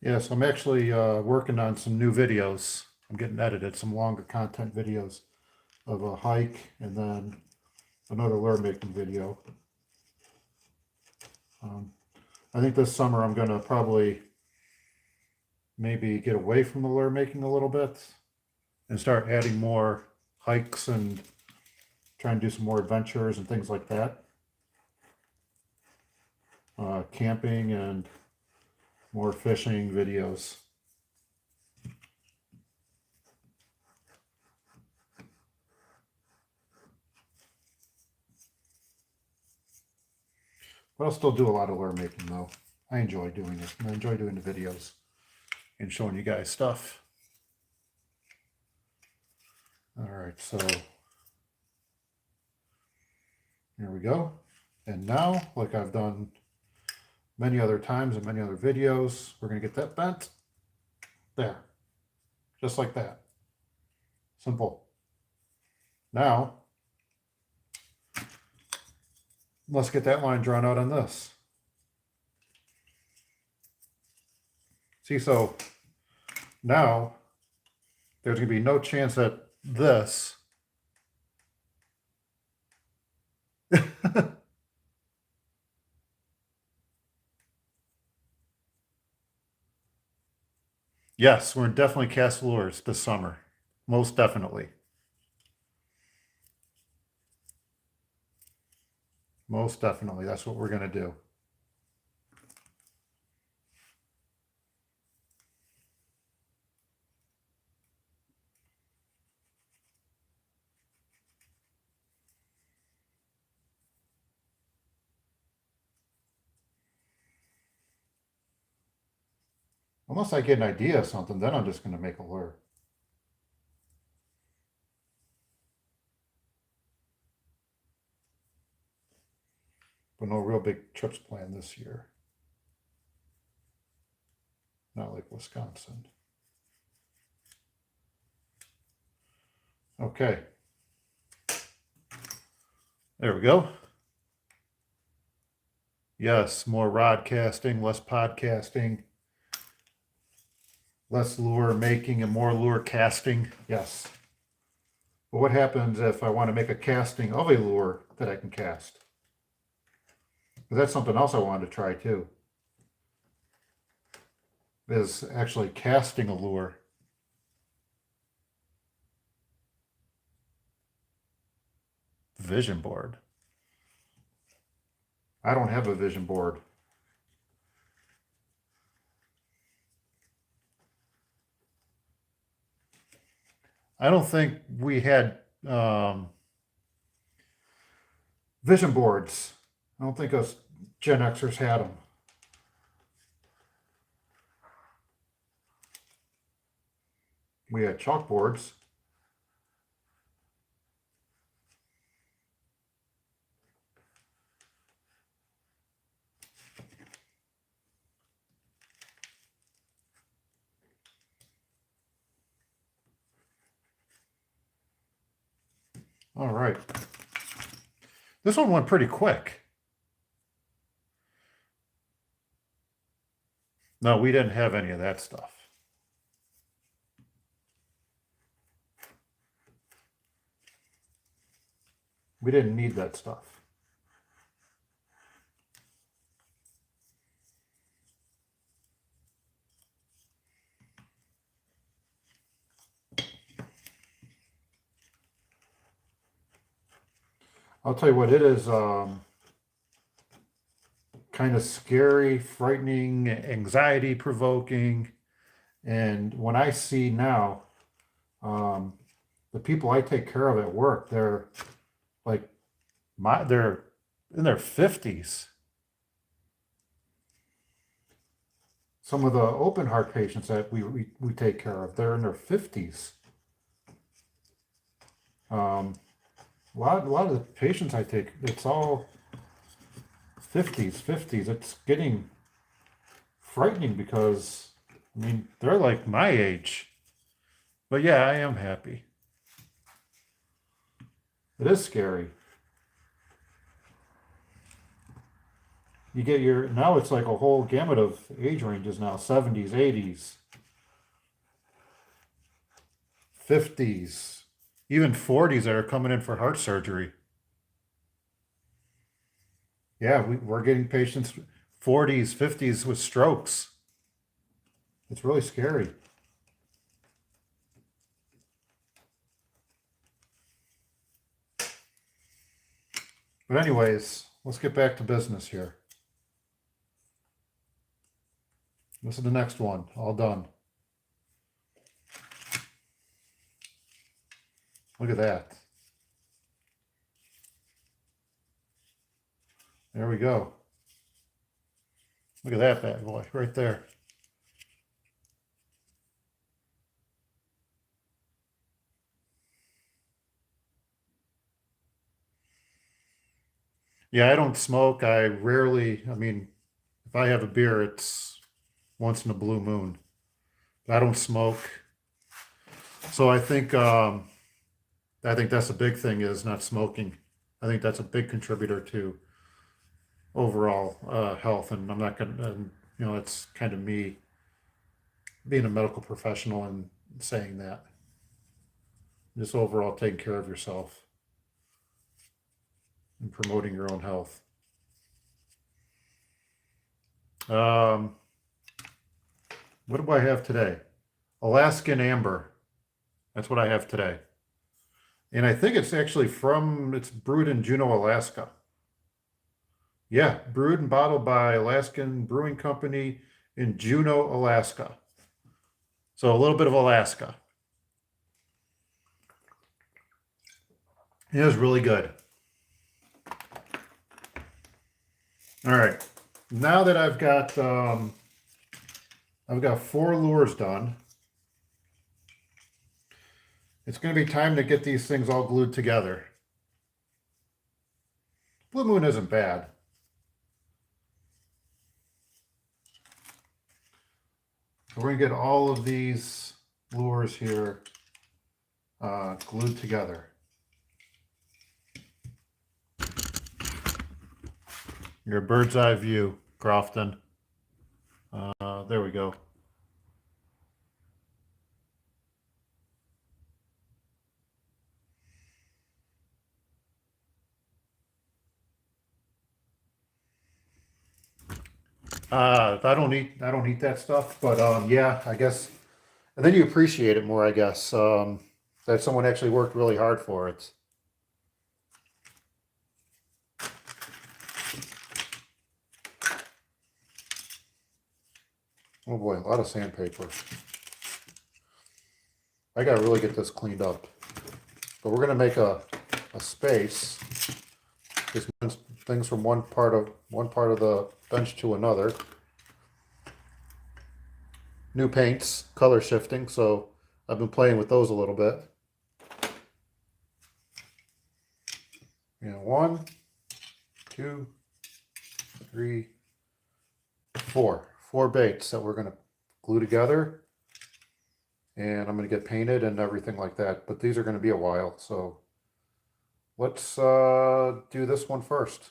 Yes, I'm actually working on some new videos. I'm getting edited, some longer content videos of a hike and then another lure making video. I think this summer I'm going to probably maybe get away from the lure making a little bit and start adding more hikes and try and do some more adventures and things like that. Camping and more fishing videos. But I'll still do a lot of lure making though. I enjoy doing it. I enjoy doing the videos and showing you guys stuff. All right, so here we go. And now, like I've done many other times in many other videos, we're going to get that bent. There. Just like that. Simple. Now, let's get that line drawn out on this. See, so now there's going to be no chance that this yes, we're definitely cast lures this summer. Most definitely. Most definitely. That's what we're going to do. Unless I get an idea of something, then I'm just going to make a lure. But no real big trips planned this year. Not like Wisconsin. Okay. There we go. Yes, more rod casting, less podcasting, less lure making and more lure casting. Yes. But what happens if I want to make a casting of a lure that I can cast? That's something else I wanted to try too, is actually casting a lure. Vision board. I don't have a vision board. I don't think we had vision boards. I don't think us Gen Xers had them. We had chalkboards. All right. This one went pretty quick. No, we didn't have any of that stuff. We didn't need that stuff. I'll tell you what, it is kind of scary, frightening, anxiety provoking. And when I see now, the people I take care of at work, they're like they're in their 50s. Some of the open heart patients that we take care of, they're in their 50s. A lot of the patients I take, it's all 50s. It's getting frightening because, I mean, they're like my age. But yeah, I am happy. It is scary. You get now it's like a whole gamut of age ranges now, 70s, 80s, 50s, even 40s that are coming in for heart surgery. Yeah, we're getting patients 40s, 50s with strokes. It's really scary. But anyways, let's get back to business here. This is the next one, all done. Look at that. There we go. Look at that bad boy right there. Yeah, I don't smoke. I rarely, I mean, if I have a beer, it's once in a blue moon. I don't smoke. So I think that's a big thing is not smoking. I think that's a big contributor to overall health. And I'm not going to, you know, it's kind of me being a medical professional and saying that. Just overall taking care of yourself and promoting your own health. Um, what do I have today? Alaskan Amber. That's what I have today. And I think it's actually it's brewed in Juneau, Alaska. Yeah, brewed and bottled by Alaskan Brewing Company in Juneau, Alaska. So a little bit of Alaska. It is really good. All right. Now that I've got 4 lures done, it's going to be time to get these things all glued together. Blue Moon isn't bad. So we're going to get all of these lures here glued together. Your bird's eye view, Crofton. There we go. I don't eat that stuff, but yeah, I guess. And then you appreciate it more, I guess. That someone actually worked really hard for it. Oh boy, a lot of sandpaper. I gotta really get this cleaned up. But we're gonna make a space. Just move things from one part of the bench to another. New paints, color shifting, so I've been playing with those a little bit. You know, 1, 2, 3, 4. 4 baits that we're gonna glue together. And I'm gonna get painted and everything like that. But these are gonna be a while, so let's do this one first.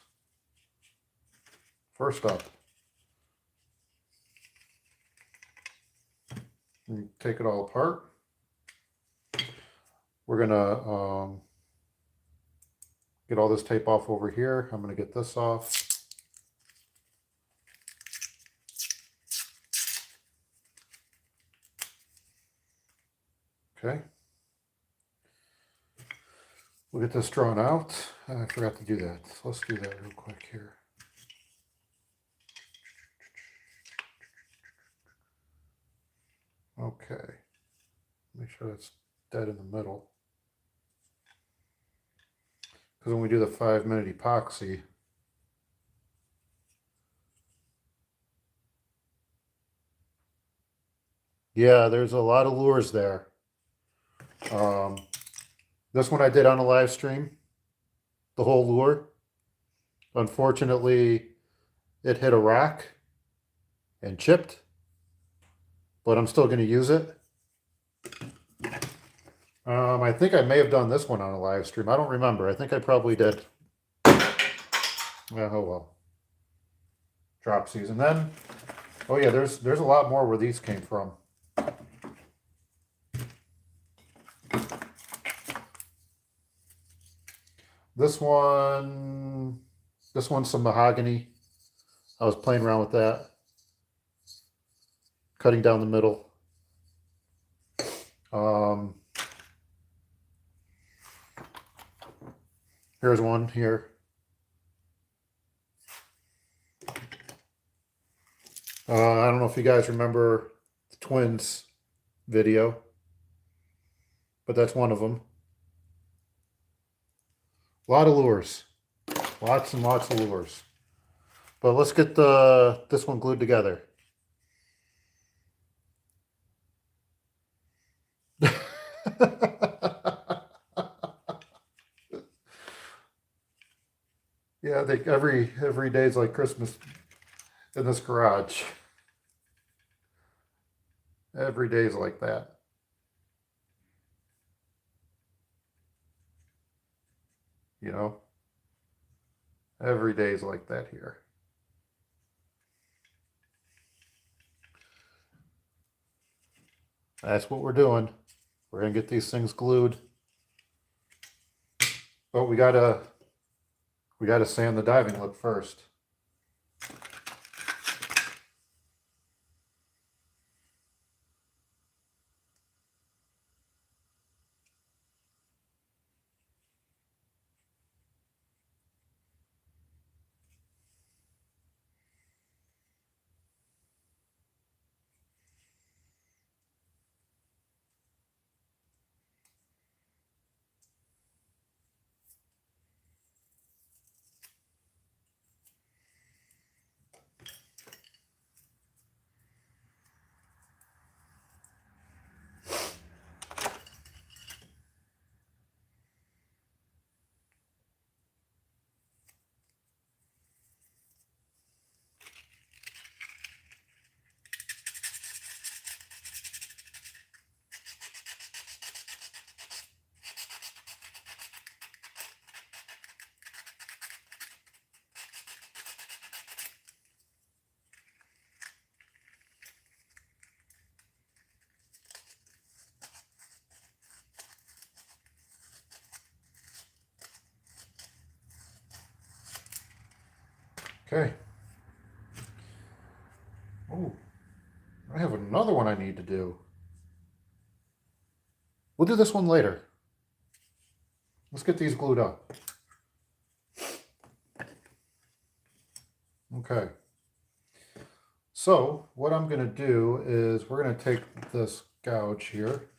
First up, take it all apart. We're gonna get all this tape off over here. I'm gonna get this off. Okay. We'll get this drawn out. I forgot to do that. So let's do that real quick here. Okay. Make sure that's dead in the middle. Because when we do the 5-minute epoxy, yeah, there's a lot of lures there. This one I did on a live stream, the whole lure. Unfortunately, it hit a rock and chipped, but I'm still going to use it. I think I may have done this one on a live stream. I don't remember. I think I probably did. Oh well. Drop season. Then, oh yeah, there's a lot more where these came from. This one's some mahogany. I was playing around with that, cutting down the middle. Here's one here. I don't know if you guys remember the twins video, but that's one of them. A lot of lures, lots and lots of lures. But let's get this one glued together. Yeah, I think every day's like Christmas in this garage. Every day's like that. You know? Every day's like that here. That's what we're doing. We're gonna get these things glued. But we gotta sand the diving lip first. Okay. Oh, I have another one I need to do. We'll do this one later. Let's get these glued up. Okay. So what I'm going to do is we're going to take this gouge here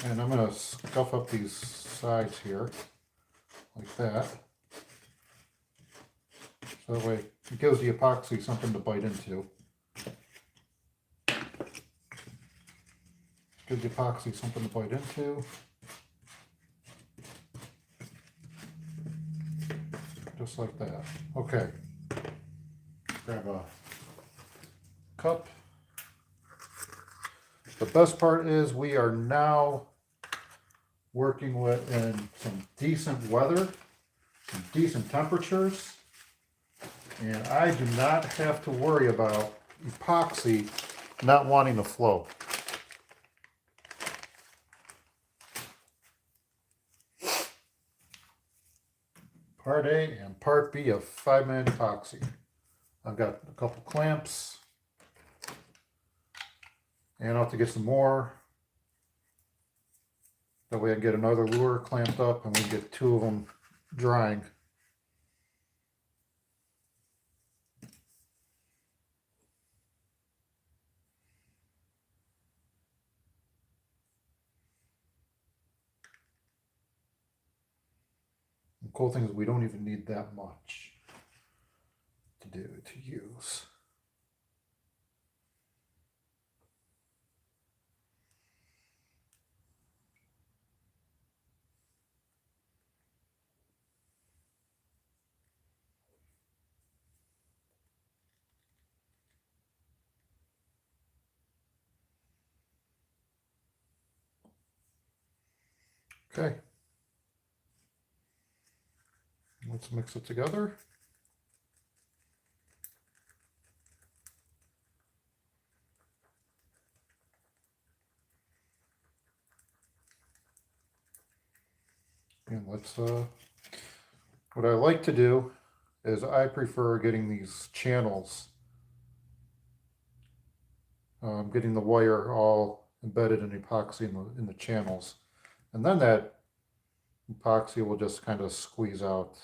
and I'm going to scuff up these sides here like that. So that way it gives the epoxy something to bite into. Gives the epoxy something to bite into. Just like that. Okay. Grab a cup. The best part is we are now working with in some decent weather, some decent temperatures, and I do not have to worry about epoxy not wanting to flow. Part A and Part B of 5-minute epoxy. I've got a couple clamps, and I'll have to get some more. That way I can get another lure clamped up and we can get 2 of them drying. The cool thing is we don't even need that much to use. Okay. Let's mix it together. And let's, what I like to do is I prefer getting these channels, getting the wire all embedded in epoxy in the channels. And then that epoxy will just kind of squeeze out.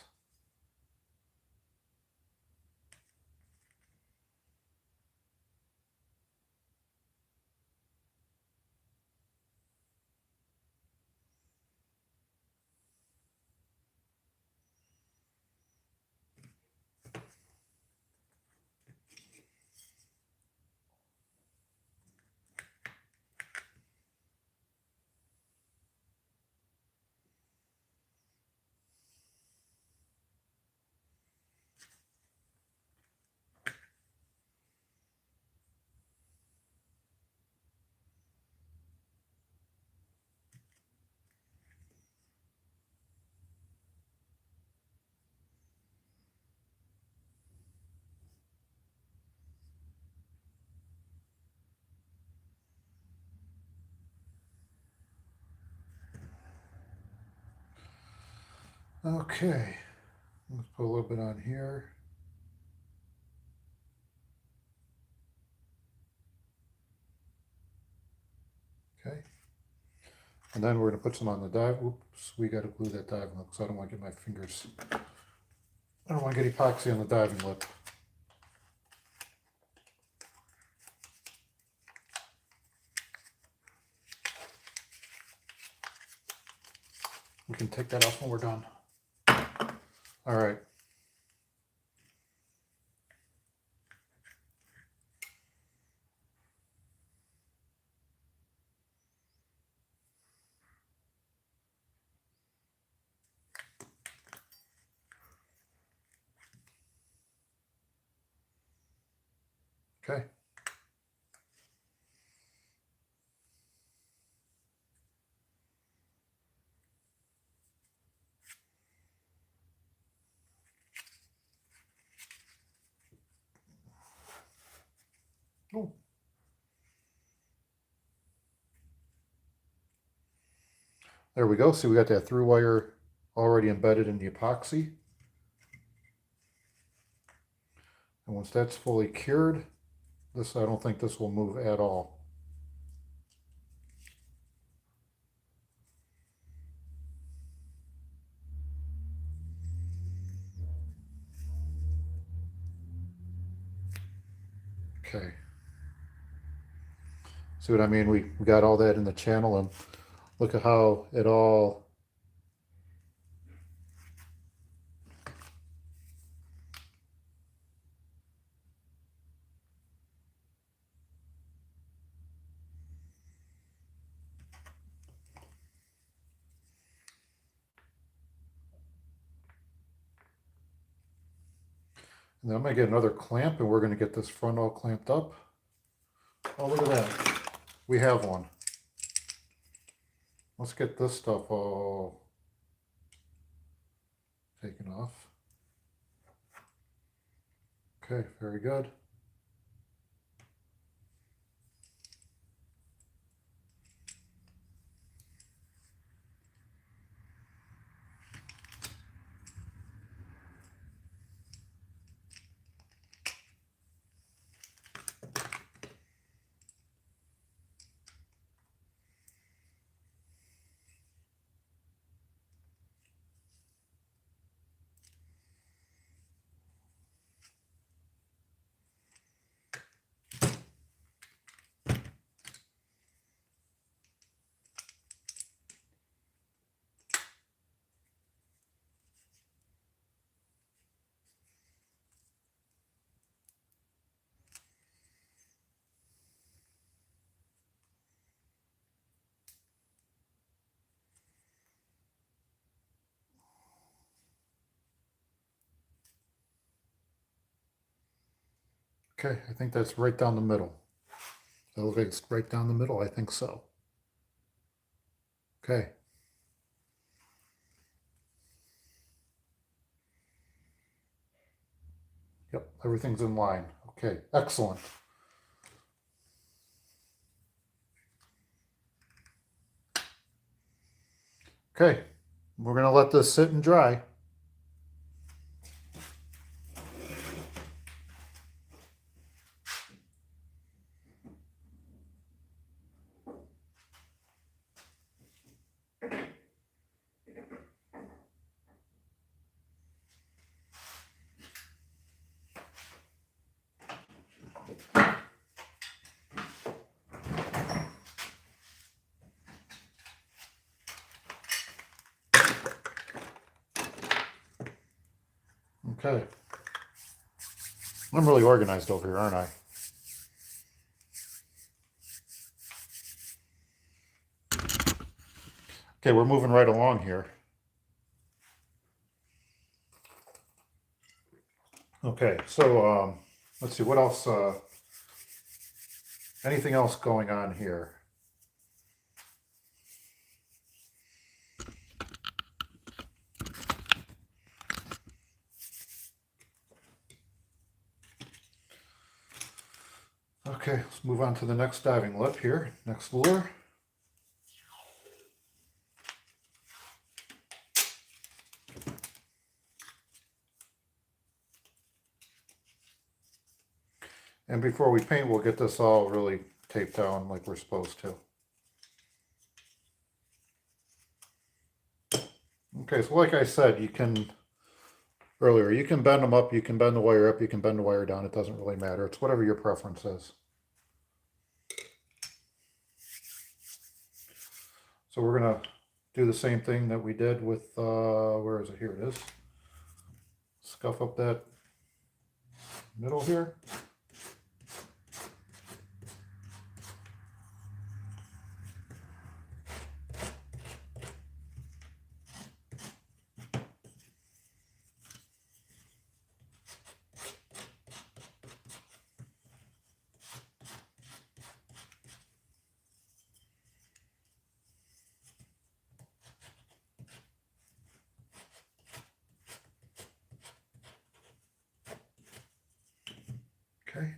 Okay, let's put a little bit on here. Okay, and then we're going to put some on the dive. Oops, we got to glue that diving lip because I don't want to get my fingers, I don't want to get epoxy on the diving lip. We can take that off when we're done. All right. Okay. Oh. There we go. See, we got that through wire already embedded in the epoxy. And once that's fully cured, This, I don't think this will move at all. Okay. See what I mean? We got all that in the channel, and look at how it all, and then I'm gonna get another clamp and we're gonna get this front all clamped up. Oh, look at that. We have one. Let's get this stuff all taken off. Okay, very good. Okay, I think that's right down the middle. That looks like it's right down the middle. I think so. Okay. Yep, everything's in line. Okay, excellent. Okay, we're gonna let this sit and dry. Okay. I'm really organized over here, aren't I? Okay, we're moving right along here. Okay, so let's see, what else, anything else going on here? Okay, let's move on to the next diving lip here, next lure. And before we paint, we'll get this all really taped down like we're supposed to. Okay, so like I said, you can, earlier, you can bend them up, you can bend the wire up, you can bend the wire down, it doesn't really matter. It's whatever your preference is. So we're gonna do the same thing that we did with, where is it? Here it is. Scuff up that middle here. Okay.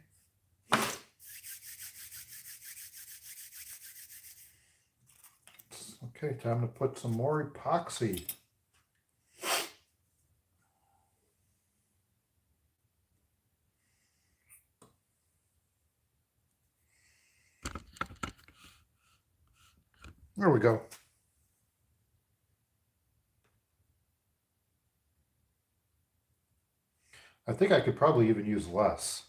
Okay, time to put some more epoxy. There we go. I think I could probably even use less.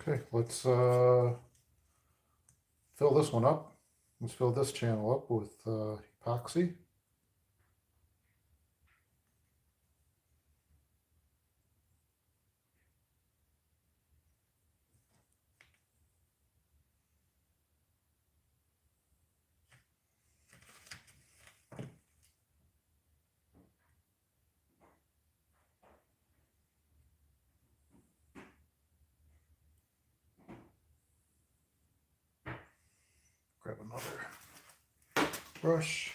Okay, let's fill this one up. Let's fill this channel up with epoxy. Grab another brush.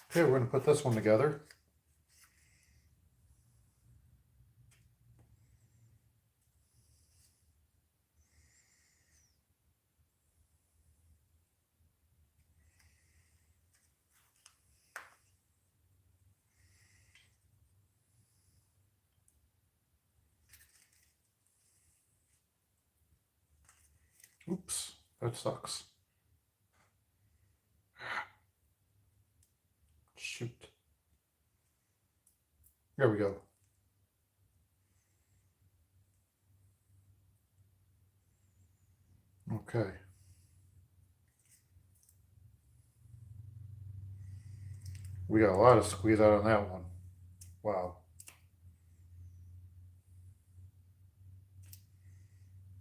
Okay, we're going to put this one together. Oops, that sucks. Shoot. There we go. Okay. We got a lot of squeeze out on that one. Wow.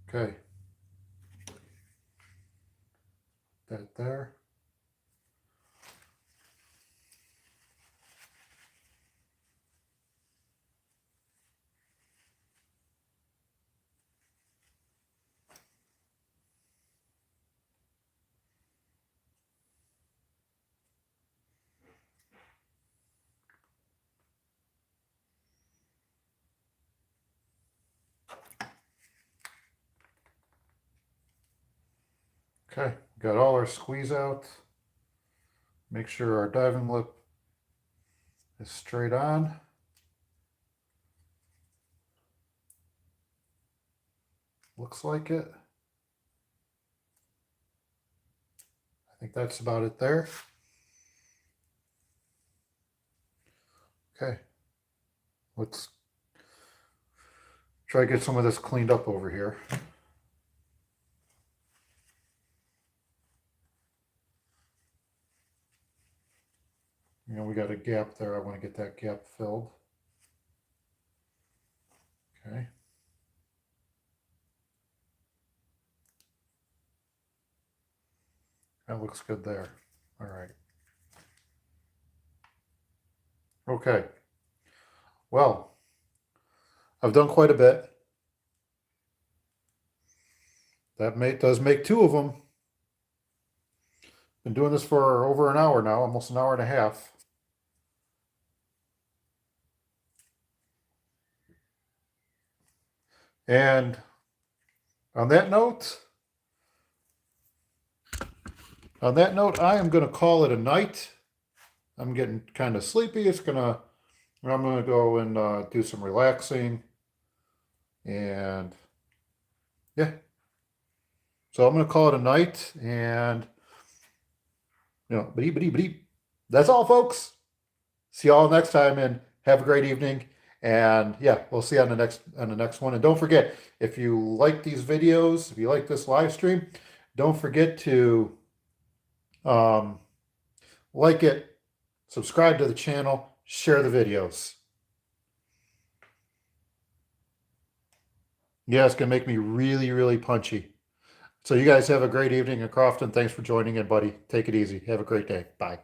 Okay. That there. Okay, got all our squeeze out. Make sure our diving lip is straight on. Looks like it. I think that's about it there. Okay, let's try to get some of this cleaned up over here. You know, we got a gap there. I want to get that gap filled. Okay. That looks good there. All right. Okay. Well, I've done quite a bit. That does make two of them. Been doing this for over an hour now, almost an hour and a half. And on that note, I am going to call it a night. I'm getting kind of sleepy. I'm going to go and do some relaxing. And yeah, so I'm going to call it a night. And that's all, folks. See y'all next time, and have a great evening. And yeah, we'll see you on the next one. And don't forget, if you like these videos, if you like this live stream, don't forget to like it, subscribe to the channel, share the videos. Yeah, it's gonna make me really, really punchy. So you guys have a great evening in Crofton. Thanks for joining in, buddy. Take it easy. Have a great day. Bye.